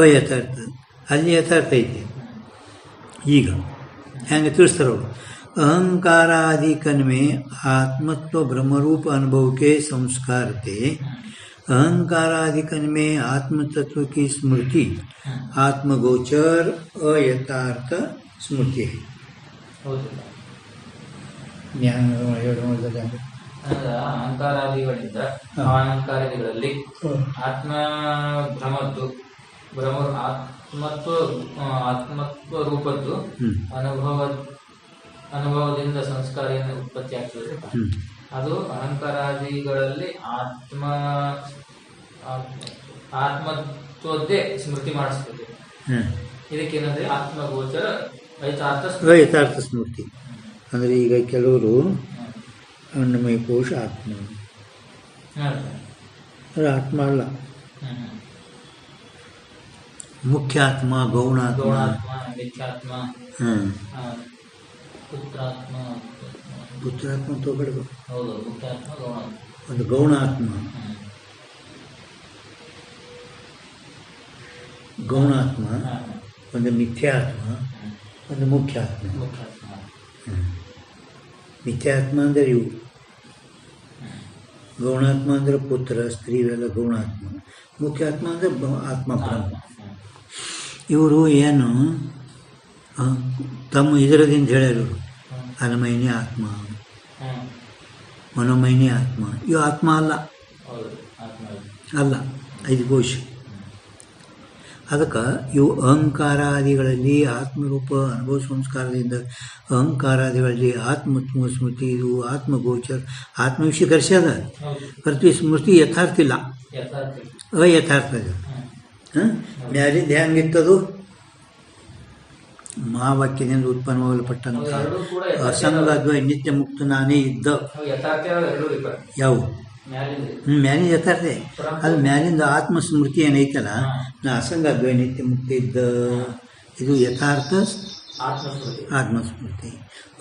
Speaker 1: ಅಯಥಾರ್ಥ, ಅಲ್ಲಿ ಯಥಾರ್ಥ ಐತಿ. ಈಗ ಹೆಂಗೆ ತಿಳಿಸ್ತಾರವರು, अहंकारादिकन में आत्मत्व ब्रह्मरूप अनुभव के संस्कार थे. अहंकारादिकन में आत्मतत्व की स्मृति आत्मगोचर अयथार्थ स्मृति है.
Speaker 2: ಅಹಂಕಾರಾದಿಗಳಿಂದ ಅಹಂಕಾರಾದಿಗಳಲ್ಲಿ ಆತ್ಮ ಭ್ರಮದ್ದು ಆತ್ಮತ್ವ ರೂಪದ್ದು ಅನುಭವದಿಂದ ಸಂಸ್ಕಾರ ಏನು ಉತ್ಪತ್ತಿ ಆಗ್ತದೆ, ಅದು ಅಹಂಕಾರಾದಿಗಳಲ್ಲಿ ಆತ್ಮತ್ವದ್ದೇ ಸ್ಮೃತಿ ಮಾಡಿಸ್ತದೆ. ಇದಕ್ಕೇನಂದ್ರೆ ಆತ್ಮಗೋಚರ
Speaker 1: ಯಥಾರ್ಥ ಸ್ಮೃತಿ. ಅಂದರೆ ಈಗ ಕೆಲವರು ಅನ್ನಮಯ ಕೋಶ ಆತ್ಮ, ಅದು ಆತ್ಮ ಅಲ್ಲ. ಮುಖ್ಯಾತ್ಮ, ಗೌಣಾತ್ಮ,
Speaker 2: ಗೌಣಾತ್ಮ, ಮಿಥ್ಯಾತ್ಮ,
Speaker 1: ಹಾಂ,
Speaker 2: ಪುತ್ರಾತ್ಮ.
Speaker 1: ಪುತ್ರಾತ್ಮ ತಗೋಬೇಕು.
Speaker 2: ಹೌದು, ಮುಖ್ಯಾತ್ಮ, ಗೌಣಾತ್ಮ.
Speaker 1: ಒಂದು ಗೌಣಾತ್ಮ, ಗೌಣಾತ್ಮ, ಒಂದು ಮಿಥ್ಯಾತ್ಮ, ಒಂದು ಮುಖ್ಯಾತ್ಮ.
Speaker 2: ಮುಖ್ಯಾತ್ಮ.
Speaker 1: ಮಿಥ್ಯಾತ್ಮ ಅಂದರೆ ಇವು, ಗೌಣಾತ್ಮ ಅಂದರೆ ಪುತ್ರ ಸ್ತ್ರೀ ಇವೆಲ್ಲ ಗೌಣಾತ್ಮ. ಮುಖ್ಯಾತ್ಮ ಅಂದರೆ ಆತ್ಮ ಬ್ರಹ್ಮ. ಇವರು ಏನು ತಮ್ಮ ಇದರದಿಂದ ಹೇಳ್ಯಾರು, ಅನ್ನಮಯನೇ ಆತ್ಮ, ಮನೋಮಯನೇ ಆತ್ಮ. ಇವು ಆತ್ಮ ಅಲ್ಲ, ಅಲ್ಲ 5 ಕೋಶ. ಅದಕ್ಕೆ ಇವು ಅಹಂಕಾರಾದಿಗಳಲ್ಲಿ ಆತ್ಮರೂಪ ಅನುಭವ ಸಂಸ್ಕಾರದಿಂದ ಅಹಂಕಾರಾದಿಗಳಲ್ಲಿ ಆತ್ಮತ್ವ ಸ್ಮೃತಿ, ಇದು ಆತ್ಮಗೋಚರ ಆತ್ಮವಿಷೀಕರಿಸ್ಯದ. ಪ್ರತಿ ಸ್ಮೃತಿ ಯಥಾರ್ಥ ಇಲ್ಲ, ಅಯಥಾರ್ಥ ಇದೆ. ಮ್ಯಾಲಿಂದ ಹೆಂಗಿತ್ತದು? ಮಹಾವಾಕ್ಯದಿಂದ ಉತ್ಪನ್ನವಾಗಲ್ಪಟ್ಟಂಥ ಅಸಂಗ ಅದ್ವೈ ನಿತ್ಯ ಮುಕ್ತ ನಾನೇ ಇದ್ದ. ಯಾವ ಮ್ಯಾಲಿಂದ ಯಥಾರ್ಥ, ಅದು ಮ್ಯಾಲಿಂದ ಆತ್ಮಸ್ಮೃತಿ ಏನೈತಲ್ಲ, ನಾ ಅಸಂಗ ಅದ್ವೈ ನಿತ್ಯ ಮುಕ್ತ ಇದ್ದ, ಇದು ಯಥಾರ್ಥ ಆತ್ಮಸ್ಮೃತಿ.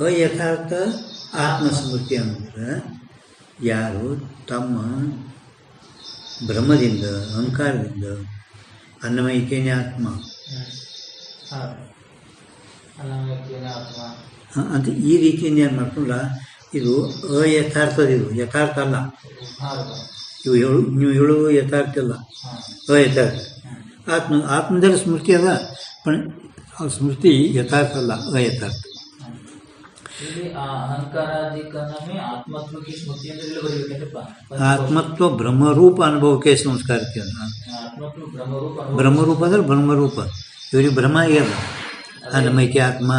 Speaker 1: ಅಯಥಾರ್ಥ ಆತ್ಮಸ್ಮೃತಿ ಅಂದ್ರೆ ಯಾರು ತಮ್ಮ ಭ್ರಮದಿಂದ ಅಹಂಕಾರದಿಂದ ಅನ್ನಮಯಿಕೆನೇ ಆತ್ಮ ಅಂತ ಈ ರೀತಿಯಿಂದ ಏನು ಮಾಡ್ಕೊಂಡ್ರ, ಇದು ಅಯಥಾರ್ಥದ, ಇದು ಯಥಾರ್ಥ ಅಲ್ಲ. ನೀವು ಹೇಳುವ ಯಥಾರ್ಥ ಅಲ್ಲ, ಅಯಥಾರ್ಥ. ಆತ್ಮದಲ್ಲಿ ಸ್ಮೃತಿ ಅದ, ಆ ಸ್ಮೃತಿ ಯಥಾರ್ಥ ಅಲ್ಲ, ಅಯಥಾರ್ಥ. ಆತ್ಮತ್ವ ಬ್ರಹ್ಮರೂಪ ಅನುಭವಕ್ಕೆ ಸಂಸ್ಕಾರಕ್ಕೆ ಅಲ್ಲ. ಬ್ರಹ್ಮರೂಪ ಅಂದ್ರೆ ಬ್ರಹ್ಮರೂಪ, ಇವರಿಗೆ ಬ್ರಹ್ಮ ಆಗ್ಯದ. ಅನ್ನಮೈಕ್ಯ ಆತ್ಮ,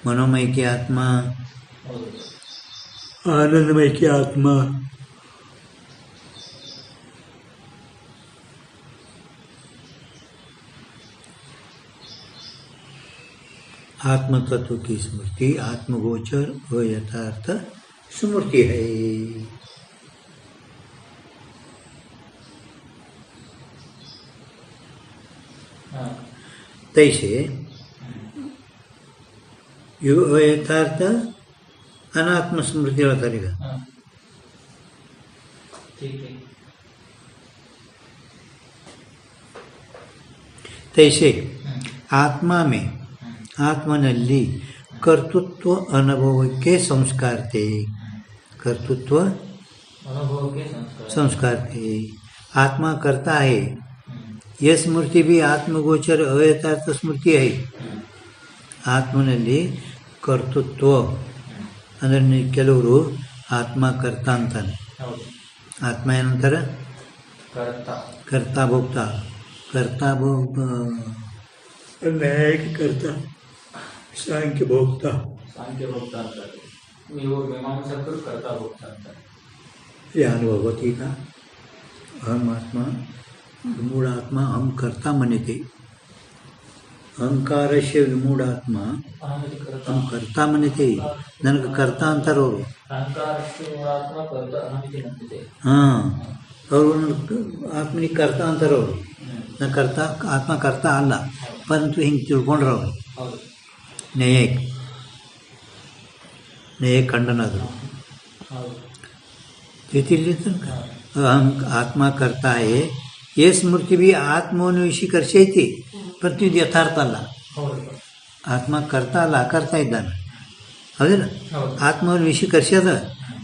Speaker 1: ಮನೋಮೈಕ್ಯ ಆತ್ಮ, ಆನಂದಮೈಕ್ಯ ಆತ್ಮ. आत्म तत्व की स्मृति आत्मगोचर व यथार्थ स्मृति है. तैसे यथार्थ अनात्म स्मृति ಹೇಳ್ತಾರೆ. तैसे आत्मा में ಆತ್ಮನಲ್ಲಿ ಕರ್ತೃತ್ವ ಅನುಭವಕ್ಕೆ ಸಂಸ್ಕಾರತೆ, ಕರ್ತೃತ್ವ संस्कारते. आत्मा करता है, यह स्मृति भी आत्मगोचर अयथार्थ स्मृति है. ಆತ್ಮನಲ್ಲಿ ಕರ್ತೃತ್ವ ಅಂದರೆ ಕೆಲವರು ಆತ್ಮ ಕರ್ತ ಅಂತಾನೆ. ಆತ್ಮ ಏನಂತಾರೆ? ಕರ್ತಾ ಭೋಕ್ತ. ಕರ್ತಾ ಭೋಕ್ತ, ನ್ಯಾಯಿಕ ಕರ್ತ, ಸಾಂಖ್ಯ ಭೋಕ್ತ.
Speaker 2: ಸಾಂಖ್ಯ ಭೋಕ್ತ ಅಂತಾರೆ, ನೀವು ಮೀಮಾಂಸಕರು ಕರ್ತಾ ಭೋಕ್ತ ಅಂತಾರೆ.
Speaker 1: ಯಾನು ಭಗವತಿ का अहम आत्मा विमूढ़ात्मा हम कर्ता मन्यते. ಅಹಂಕಾರಸ್ಯ ವಿಮೂಢಾತ್ಮ हम कर्ता मन्यते. ನನಗೆ ಕರ್ತ ಅಂತಾರೆ ಅವರು. ಹಾಂ, ಅವರು ಆತ್ಮನಿಗೆ ಕರ್ತ ಅಂತಾರೆ ಅವರು. ನಾ ಕರ್ತ, ಆತ್ಮ ಕರ್ತ ಅಲ್ಲ, ಪರಂತು ಹಿಂಗೆ ತಿಳ್ಕೊಂಡ್ರೆ ಅವರು ನ್ಯಾಯಿಕ ಖಂಡನ ಅದು. आत्मा करता है, ये स्मृति भी आत्मोन्वेषीकर्षयति, परंतु ಇದು ಯಥಾರ್ಥ ಅಲ್ಲ. ಆತ್ಮ ಕರ್ತಾ ಅಲ್ಲ, ಕರ್ತಾ ಇದ್ದಾನೆ, ಹೌದಿಲ್ಲ? ಆತ್ಮೋನ್ವೇಷೀಕರ್ಷದ,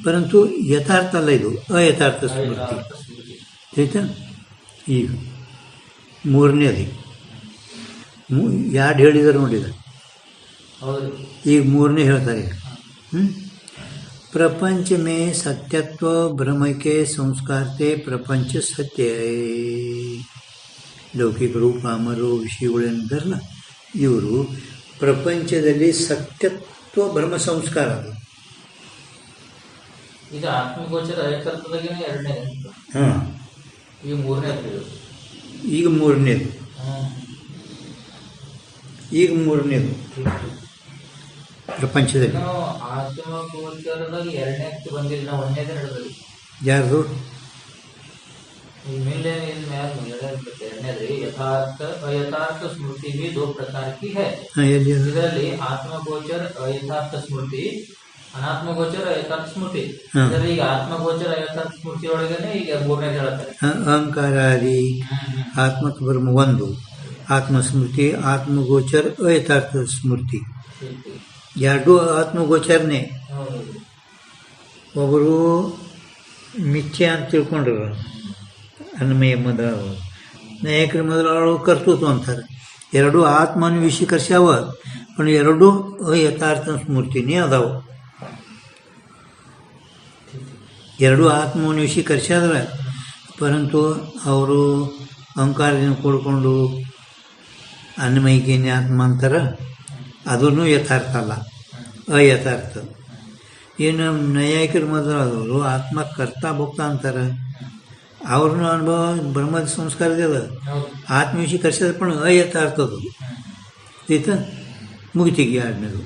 Speaker 1: ಪರಂತು ಯಥಾರ್ಥ ಅಲ್ಲ, ಇದು ಅಯಥಾರ್ಥ ಸ್ಮೃತಿ. ಆಯ್ತಾ? ಈಗ ಮೂರನೇದು ಎರಡು ಹೇಳಿದಾರೆ ನೋಡಿದ, ಈಗ ಮೂರನೇ ಹೇಳ್ತಾರೆ. प्रपंच में सत्यत्व ब्रह्म के संस्कार से प्रपंच सत्य है. ಲೌಕಿಕ ರೂಪ ಅಮರು ವಿಷಯಗಳೇನಿದ್ದಾರಲ್ಲ, ಇವರು ಪ್ರಪಂಚದಲ್ಲಿ ಸತ್ಯತ್ವ ಬ್ರಹ್ಮ ಸಂಸ್ಕಾರ ಅದು.
Speaker 2: ಈಗ ಆತ್ಮಗೋಚರ ಅಯಥಾರ್ಥದಾಗೇನೆ ಎರಡನೇ.
Speaker 1: ಹಾಂ,
Speaker 2: ಈಗ ಮೂರನೇದು.
Speaker 1: ಈಗ ಮೂರನೇದು ಪ್ರಪಂಚದಲ್ಲಿ
Speaker 2: ಆತ್ಮಗೋಚರದಾಗ ಎರಡನೇ ಬಂದಿಲ್ಲ, ಒಂದೇದೇ ನಡೆದಲ್ಲಿ.
Speaker 1: ಯಾರ್ದು?
Speaker 2: मिलने ಎರಡನೇದ್ರಿ ಯಥಾರ್ಥ ಅಯಥಾರ್ಥ ಸ್ಮೃತಿ भी दो प्रकार की है. ಇದರಲ್ಲಿ ಆತ್ಮಗೋಚರ ಅಯಥಾರ್ಥ ಸ್ಮೃತಿ, ಅನಾತ್ಮಗೋಚರ ಅಯಥಾರ್ಥ ಸ್ಮೃತಿ. ಇದರಲ್ಲಿ ಈಗ ಆತ್ಮಗೋಚರ ಅಯಥಾರ್ಥ ಸ್ಮೃತಿ ಒಳಗನೆ ಈಗ ಮೂರನೇದು ಹೇಳ್ತಾರೆ.
Speaker 1: ಅಹಂಕಾರಾದಿ ಆತ್ಮಕ ಬ್ರಹ್ಮ ಒಂದು, ಆತ್ಮಸ್ಮೃತಿ, ಆತ್ಮಗೋಚರ ಅಯಥಾರ್ಥ ಸ್ಮೃತಿ ಎರಡು ಆತ್ಮಗೋಚರನೇ. ಒಬ್ಬರು ಮಿಥ್ಯೆ ಅಂತ ತಿಳ್ಕೊಂಡ್ರು, ಅನ್ನಮಯ ಮೊದಲು ನಾಯಕರ ಮೊದಲು ಕರ್ತೃತ್ವ ಅಂತಾರೆ. ಎರಡು ಆತ್ಮನ ವಿಷೀಕರಿಸ್ಯಾವ, पण ಎರಡೂ ಯಥಾರ್ಥ ಸ್ಮೃತಿನೇ ಅದಾವ. ಎರಡು ಆತ್ಮವನ್ನು ವಿಷೀಕರಿಸ್ಯಾದ್ರೆ ಪರಂತು ಅವರು ಅಹಂಕಾರದಿಂದ ಕೂಡ್ಕೊಂಡು ಅನ್ನಮಯಿಕೆನೇ ಆತ್ಮ ಅಂತಾರೆ, ಅದೂ ಯಥಾರ್ಥ ಅಲ್ಲ, ಅಯಥಾರ್ಥ. ಏನು ನೈಯಾಯಿಕರ ಮೊದಲಾದವರು ಆತ್ಮ ಕರ್ತ ಭೋಕ್ತ ಅಂತಾರೆ, ಅವ್ರನ್ನ ಅನುಭವ ಬ್ರಹ್ಮದ ಸಂಸ್ಕಾರದಿಲ್ಲ, ಆತ್ಮವಿಷೀಕರಿಸಿದ पण ಅಯಥಾರ್ಥದು ठीक है. ಮುಗಿತಿಗೆ ಆದ್ಮೇಲೆ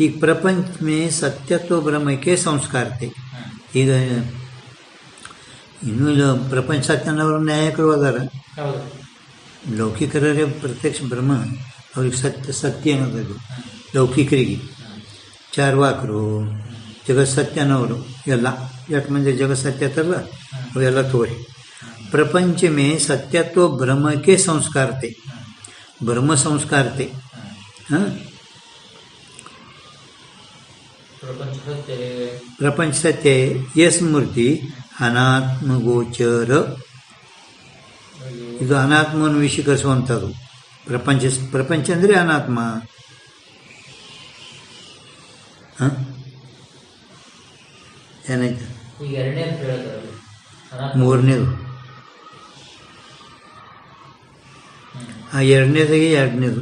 Speaker 1: ಈಗ ಪ್ರಪಂಚ ಮೇ ಸತ್ಯತ್ವ ಬ್ರಹ್ಮಕ್ಕೆ ಸಂಸ್ಕಾರ थे. ಈಗ ಇನ್ನೂ ಇಲ್ಲ ಪ್ರಪಂಚ ಸತ್ಯನವರು ನ್ಯಾಯಕರು ಅದಾರ. ಲೌಕಿಕರೇ ಪ್ರತ್ಯಕ್ಷ ಬ್ರಹ್ಮ ಅವ್ರಿಗೆ ಸತ್ಯ ಅನ್ನೋದು. ಲೌಕಿಕರಿಗೆ ಚಾರ್ವಾಕರು ಜಗತ್ ಸತ್ಯನವರು ಎಲ್ಲ ಎಷ್ಟು ಮಂದಿ ಜಗತ್ ಸತ್ಯ ತರಲ್ಲ ಅವೆಲ್ಲ ತೋರಿ. ಪ್ರಪಂಚ ಮೇ ಸತ್ಯತ್ವ ಬ್ರಹ್ಮಕ್ಕೆ ಸಂಸ್ಕಾರ थे, ಬ್ರಹ್ಮ ಸಂಸ್ಕಾರ थे. ಹಾಂ, ಪ್ರಪಂಚ ಸತ್ಯ ಯ ಸ್ಮೃತಿ ಅನಾತ್ಮಗೋಚರ. ಇದು ಅನಾತ್ಮವನ್ನು ವಿಷೀಕರಿಸುವಂಥದ್ದು. ಪ್ರಪಂಚ ಅಂದರೆ ಅನಾತ್ಮ. ಹಾಂ, ಏನಾಯ್ತು? ಮೂರನೇದು ಎರಡನೇದು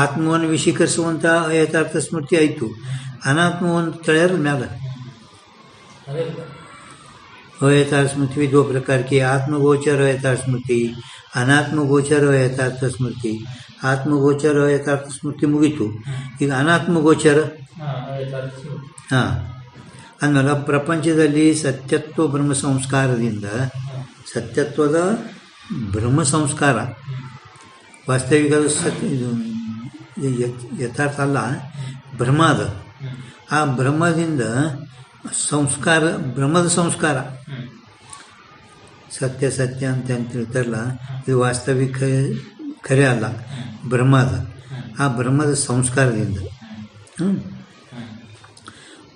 Speaker 1: ಆತ್ಮವನ್ನು ವಿಷೀಕರಿಸುವಂಥ ಯಥಾರ್ಥ ಸ್ಮೃತಿ ಆಯಿತು. ಅನಾತ್ಮವನ್ನು ತಳ್ಯಾರ ಮ್ಯಾಲ अयथार्थ स्मृति भी दो प्रकार की, आत्मगोचर अयथार्थ स्मृति, अनात्मगोचर अयथार्थ स्मृति. आत्मगोचर अयथार्थ स्मृति ಮುಗಿತು. ಈಗ ಅನಾತ್ಮಗೋಚರ. ಹಾಂ, ಅಂದಮೇಲೆ ಪ್ರಪಂಚದಲ್ಲಿ ಸತ್ಯತ್ವ ಬ್ರಹ್ಮ ಸಂಸ್ಕಾರದಿಂದ, ಸತ್ಯತ್ವದ ಬ್ರಹ್ಮ ಸಂಸ್ಕಾರ ವಾಸ್ತವಿಕ ಯಥಾರ್ಥ ಅಲ್ಲ, ಬ್ರಹ್ಮ ಅದ. ಆ ಬ್ರಹ್ಮದಿಂದ ಸಂಸ್ಕಾರ, ಬ್ರಹ್ಮದ ಸಂಸ್ಕಾರ ಸತ್ಯ ಸತ್ಯ ಅಂತ ಹೇಳ್ತಾರಲ್ಲ, ಇದು ವಾಸ್ತವಿಕ ಖರೆ ಅಲ್ಲ, ಬ್ರಹ್ಮ ಅದ. ಆ ಬ್ರಹ್ಮದ ಸಂಸ್ಕಾರದಿಂದ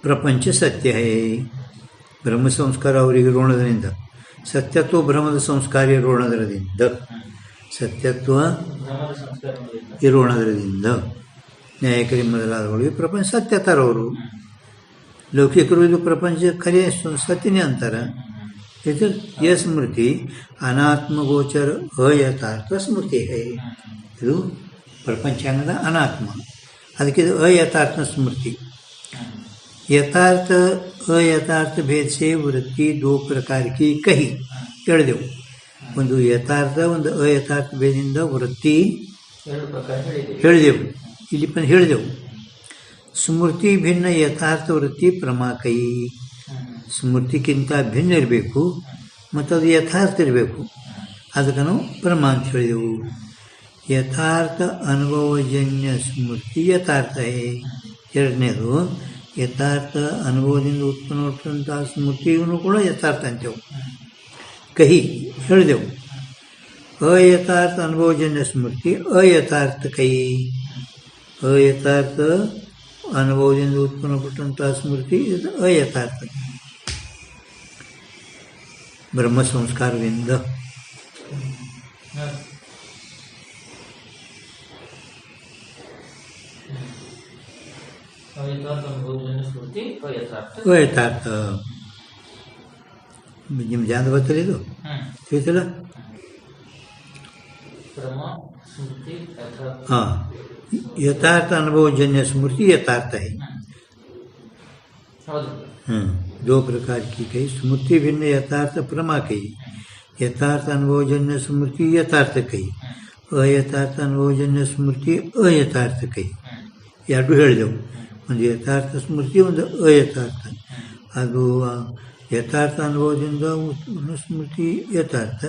Speaker 1: ಪ್ರಪಂಚ ಸತ್ಯ ಹೇ. ಬ್ರಹ್ಮ ಸಂಸ್ಕಾರ ಅವರಿಗೆ ಇರೋಣದ್ರಿಂದ, ಸತ್ಯತ್ವ ಬ್ರಹ್ಮದ ಸಂಸ್ಕಾರ ಇರೋಣದ್ರದಿಂದ, ಸತ್ಯತ್ವ ಇರೋಣದ್ರದಿಂದ ನ್ಯಾಯಕರಿ ಮೊದಲಾದವರಿಗೆ ಪ್ರಪಂಚ ಸತ್ಯ ತರೋರು. ಲೌಕಿಕರು ಇದು ಪ್ರಪಂಚ ಖರೆ ಸತ್ಯನೇ ಅಂತಾರೆ. ಇದು ಯ ಸ್ಮೃತಿ ಅನಾತ್ಮಗೋಚರ ಅಯಥಾರ್ಥ ಸ್ಮೃತಿ ಹೇ. ಇದು ಪ್ರಪಂಚ ಅನ್ನೋದ ಅನಾತ್ಮ, ಅದಕ್ಕೆ ಇದು ಅಯಥಾರ್ಥ ಸ್ಮೃತಿ. ಯಥಾರ್ಥ ಅಯಥಾರ್ಥ ಭೇದ ಸೇ ವೃತ್ತಿ ದೋ ಪ್ರಕಾರಕ್ಕೆ ಕಹಿ ಹೇಳಿದೆವು. ಒಂದು ಯಥಾರ್ಥ ಒಂದು ಅಯಥಾರ್ಥ ಭೇದದಿಂದ ವೃತ್ತಿ ಹೇಳಿದೆವು. ಇಲ್ಲಿ ಹೇಳಿದೆವು ಸ್ಮೃತಿ ಭಿನ್ನ ಯಥಾರ್ಥ ವೃತ್ತಿ ಪ್ರಮಾಕೈ. ಸ್ಮೃತಿಗಿಂತ ಭಿನ್ನ ಇರಬೇಕು ಮತ್ತು ಅದು ಯಥಾರ್ಥ ಇರಬೇಕು, ಅದಕ್ಕೆ ನಾವು ಪ್ರಮಾ ಅಂತ ಹೇಳಿದೆವು. ಯಥಾರ್ಥ ಅನುಭವಜನ್ಯ ಸ್ಮೃತಿ ಯಥಾರ್ಥ ಹೇ. ಎರಡನೇದು ಯಥಾರ್ಥ ಅನುಭವದಿಂದ ಉತ್ಪನ್ನವಾದಂಥ ಸ್ಮೃತಿಯೂ ಕೂಡ ಯಥಾರ್ಥ ಅಂತೇವು. ಕಹಿ ಹೇಳಿದೆವು. ಅಯಥಾರ್ಥ ಅನುಭವಜನ್ಯ ಸ್ಮೃತಿ ಅಯಥಾರ್ಥ ಕೈ. ಅಯಥಾರ್ಥ ಅನುಭವದಿಂದ ಉತ್ಪನ್ನಪಟ್ಟಂಥ ಸ್ಮೃತಿ ಇದು ಅಯಥಾರ್ಥ ಬ್ರಹ್ಮ ಸಂಸ್ಕಾರದಿಂದ. ಅಯಥಾರ್ಥ ನಿಮ್ಮ ಜಾನ ಬರ್ತಲ್ಲ, ಇದು ತಿಳಿತಲ್ಲ. ಹಾಂ, यथार्थ अनुभवजन्य स्मृति यथार्थ है. दो प्रकार की कही. स्मृति भिन्न यथार्थ प्रमा कही. यथार्थ अनुभवजन्य स्मृति यथार्थ कही. अयथार्थ अनुभवजन्य स्मृति अयथार्थ कही. ಎರಡು ಹೇಳಿದೆವು. ಒಂದು ಯಥಾರ್ಥ ಸ್ಮೃತಿ, ಒಂದು ಅಯಥಾರ್ಥ. ಅದು ಯಥಾರ್ಥ ಅನುಭವದಿಂದ ಉತ್ಪನ್ನ ಸ್ಮೃತಿ ಯಥಾರ್ಥ,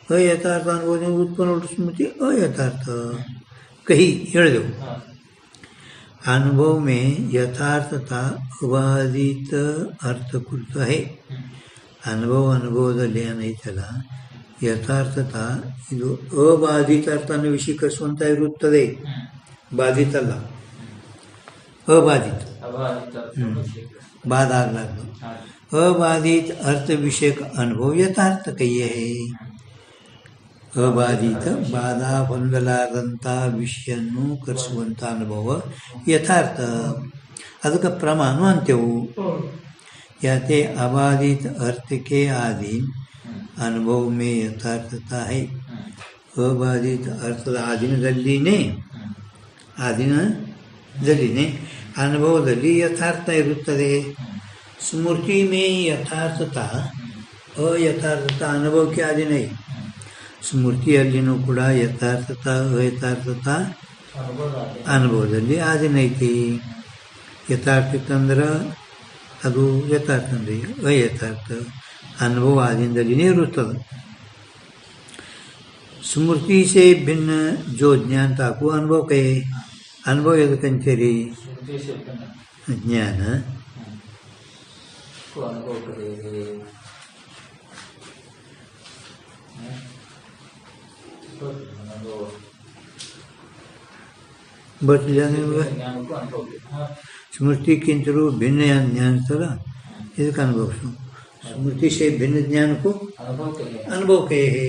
Speaker 1: ಅಯಥಾರ್ಥ ಅನುಭವದಿಂದ ಉತ್ಪನ್ನ ಸ್ಮೃತಿ ಅಯಥಾರ್ಥ. ಕಹಿ ಹೇಳಿದೆವು. अनुभव में यथार्थता अबाधित अर्थकृत है. ಅನುಭವದಲ್ಲಿ ಏನೈತಲ್ಲ ಯಥಾರ್ಥತ ಇದು ಅಬಾಧಿತ ಅರ್ಥವನ್ನು ವಿಷೀಕರಿಸುವಂತ ಇರುತ್ತದೆ. ಬಾಧಿತ ಅಲ್ಲ, ಅಬಾಧಿತ, ಬಾಧ ಆಗ್ಲಾರ್ದು. ಅಬಾಧಿತ ಅರ್ಥ ವಿಷಯಕ ಅನುಭವ ಯಥಾರ್ಥ ಕೈಯೇ. ಅಬಾಧಿತ ಬಾಧ ಹೊಂದಲಾರದಂಥ ವಿಷಯನ್ನು ಕರೆಸುವಂಥ ಅನುಭವ ಯಥಾರ್ಥ. ಅದಕ್ಕೆ ಪ್ರಮಾಣ ಅಂತೆವು. ಯಾತೆ अबाधित अर्थ के आधीन अनुभव में यथार्थता है. अबाधित अर्थದ ಆಧೀನದಲ್ಲಿನೇ ಅನುಭವದಲ್ಲಿ ಯಥಾರ್ಥ ಇರುತ್ತದೆ. ಸ್ಮೃತಿ ಮೇ ಯಥಾರ್ಥತ ಅಯಥಾರ್ಥತ ಅನುಭವಕ್ಕೆ ಆಧೀನ. ಸ್ಮೃತಿಯಲ್ಲಿನೂ ಕೂಡ ಯಥಾರ್ಥತ ಅಯಥಾರ್ಥತ ಅನುಭವದಲ್ಲಿ ಆಧೀನ ಐತಿ. ಯಥಾರ್ಥಕ್ಕಂದ್ರೆ ಅದು ಯಥಾರ್ಥ ಅಂದರೆ ಅಯಥಾರ್ಥ ಅನುಭವ ಆದಿಂದಲೇ ಇರುತ್ತದೆ. ಸ್ಮೃತಿ ಸೇ ಭಿನ್ನ ಜೋ ಜ್ಞಾನ ತಾಕು ಅನುಭವ ಕೈ. ಅನುಭವ ಎದಕ್ಕಂತೀರಿ? ಜ್ಞಾನ. ಬರ್ತಿಲ್ಲ ನಿಮ್ಗೆ? ಸ್ಮೃತಿಗಿಂತಲೂ ಭಿನ್ನ ಜ್ಞಾನ ಇರ್ತಲ್ಲ, ಇದಕ್ಕೆ ಅನುಭವ. स्मृति से भिन्न ज्ञान को अनुभव कहे है.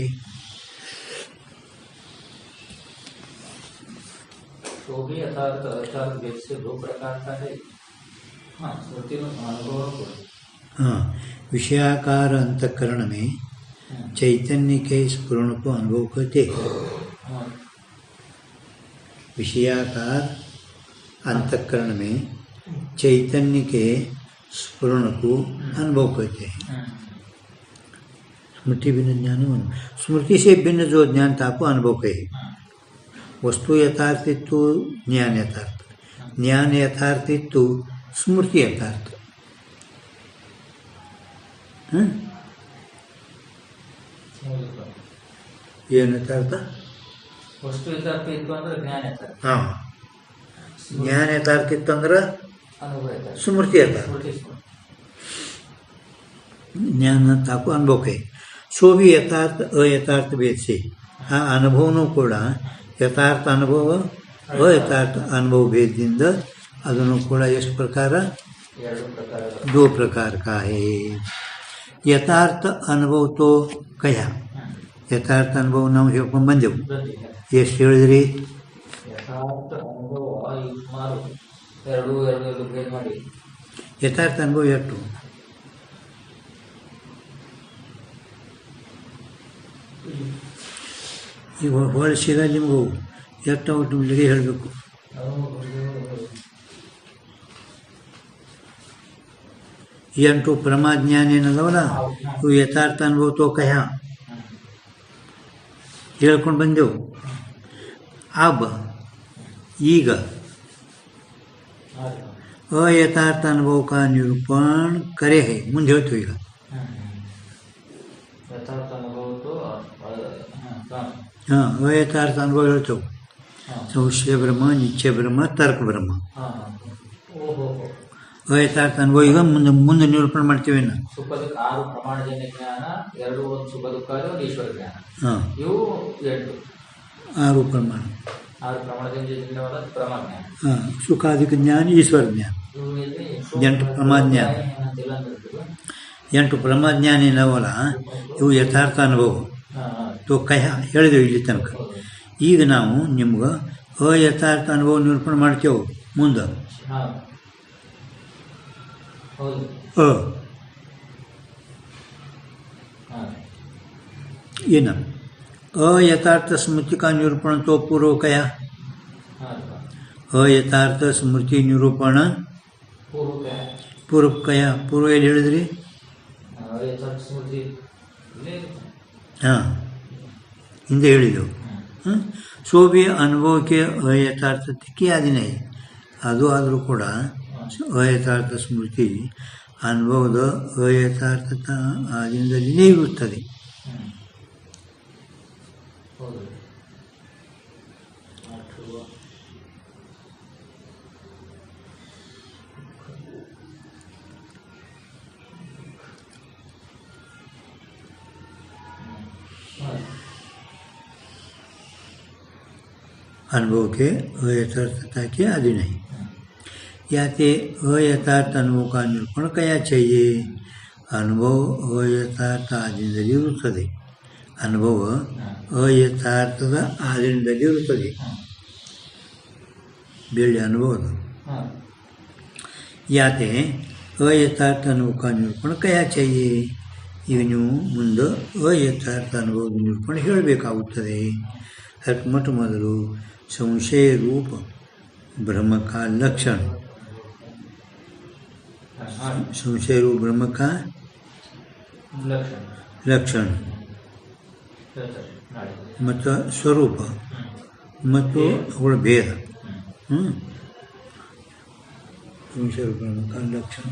Speaker 2: तो भी यथार्थ अर्थात भेद से दो प्रकार का है. हाँ, स्मृति में अनुभव.
Speaker 1: हाँ, विषयाकार अंतःकरण में चैतन्य के स्फुरण को अनुभव करते हैं. विषयाकार अंतःकरण में चैतन्य के स्फुरण को अनुभव करते हैं. स्मृति भिन्न ज्ञान, स्मृति से भिन्न जो ज्ञान था को अनुभव कहे. वस्तु यथार्थित्व ज्ञान यथार्थ, ज्ञान यथार्थित्व स्मृति यथार्थ. ಏನು ಯಥಾರ್ಥ?
Speaker 2: ವಸ್ತು ಯಥಾರ್ಥ ಅಂದ್ರೆ ಜ್ಞಾನ ಯಥಾರ್ಥ.
Speaker 1: ಹಾಂ, ಜ್ಞಾನ ಯಥಾರ್ಥ ಇತ್ತು ಅಂದ್ರೆ स्मृति यथार्थ. ज्ञान ताको अनुभव है. सो भी यथार्थ अयथार्थ भेद से ಆ ಅನುಭವನೂ ಕೂಡ ಯಥಾರ್ಥ ಅನುಭವ ಅಯಥಾರ್ಥ ಅನುಭವ ಭೇದದಿಂದ ಅದನ್ನು ಕೂಡ ಎಷ್ಟು ಪ್ರಕಾರ? दो प्रकार का है. ಯಥಾರ್ಥ ಅನುಭವ ತೋ ಕಯ. ಯಥಾರ್ಥ ಅನುಭವ ನಾವು ಹೇಳ್ಕೊಂಡು ಬಂದೆವು. ಎಷ್ಟು ಹೇಳಿದ್ರಿ?
Speaker 2: ಯಥಾರ್ಥ ಅನುಭವ
Speaker 1: ಯಥಾರ್ಥ ಅನುಭವ ಎಷ್ಟು? ಈಗ ಹೊಳೆ ಸಿಗ ನಿಮಗೂ ಎಷ್ಟು ಒಟ್ಟು ನಿಮಗೆ ಹೇಳಬೇಕು. ಎಂಟು ಪ್ರಮಾಜ್ಞಾನ ಏನದವಲ್ಲ ಇವು ಯಥಾರ್ಥ ಅನುಭವ ತೋ ಕಹ ಹೇಳ್ಕೊಂಡು ಬಂದೆವು. ಆಬ ಈಗ अयथार्थ अनुभव का निरूपण करे है. ಮುಂದೆ ಹೇಳ್ತೀವಿ ಈಗ. ಹಾಂ, ಅಯಥಾರ್ಥ ಅನುಭವ ಹೇಳ್ತೇವೆ. ಸಂಶಯ ಬ್ರಹ್ಮ, ನಿಶ್ಚಯ ಬ್ರಹ್ಮ, ತರ್ಕ ಬ್ರಹ್ಮ. ಅಯಥಾರ್ಥ ಅನುಭವ ಈಗ ಮುಂದೆ ನಿರೂಪಣೆ ಮಾಡ್ತೀವಿ. ಹಾಂ, ಆರು ಪ್ರಮಾಣ. ಹಾಂ, ಸುಖಾಧಿಕ ಜ್ಞಾನ, ಈಶ್ವರ ಜ್ಞಾನ, ಎಂಟು ಪ್ರಮಾಜ್ಞಾನ. ಎಂಟು ಪ್ರಮಾಜ್ಞಾನ ಏನವಲ್ಲ ಇವು ಯಥಾರ್ಥ ಅನುಭವ ತೋ ಕಹ ಹೇಳಿದೆವು ಇಲ್ಲಿ ತನಕ. ಈಗ ನಾವು ನಿಮ್ಗೆ ಅಯಥಾರ್ಥ ಅನುಭವ ನಿರೂಪಣೆ ಮಾಡ್ತೇವೆ ಮುಂದೆ. ಏನು अयथार्थ स्मृति का निरूपण तो पूर्व कया. अयथार्थ स्मृति निरूपण पूर्व कया. पूर्व ಎಲ್ಲಿ ಹೇಳಿದ್ರಿ? ಹಾಂ, ಹಿಂದೆ ಹೇಳಿದೆವು. सो भी अनुभव के अयथार्थಕ್ಕೆ ಆಧೀನ. ಅದು ಆದರೂ ಕೂಡ ಅಯಥಾರ್ಥ ಸ್ಮೃತಿ ಅನುಭವದ ಅಯಥಾರ್ಥತ ಆ ದಿನದಲ್ಲಿಯೇ ಇರುತ್ತದೆ.
Speaker 2: ಹೌದು.
Speaker 1: अनुभव के अयथार्थता के आदि नहीं. या ते अयथार्थ अनुभव का निरूपण क्या चाहिए? अनुभव अयथार्ಥ ಆದಿನಲ್ಲಿ ಇರುತ್ತದೆ. ಅನುಭವ ಅಯಥಾರ್ಥದ ಆದಿನಲ್ಲಿ ಇರುತ್ತದೆ. ಬೆಳ್ಳಿ ಅನುಭವದ ಯಾಕೆ ಅಯಥಾರ್ಥ ಅನುಭವ का निरूपण क्या चाहिए? ಈಗ ನೀವು ಮುಂದೆ ಅಯಥಾರ್ಥ ಅನುಭವದ ನಿರೂಪಣೆ ಹೇಳಬೇಕಾಗುತ್ತದೆ. ಅದಕ್ಕೆ ಮೊಟ್ಟ ಮೊದಲು संशय रूप ब्रह्म का लक्षण, संशय रूप ब्रह्म का लक्षण ಮತ್ತು ಸ್ವರೂಪ ಮತ್ತು ಅವಳ ಭೇದ. ಸಂಶಯ ರೂಪ ಬ್ರಹ್ಮ का लक्षण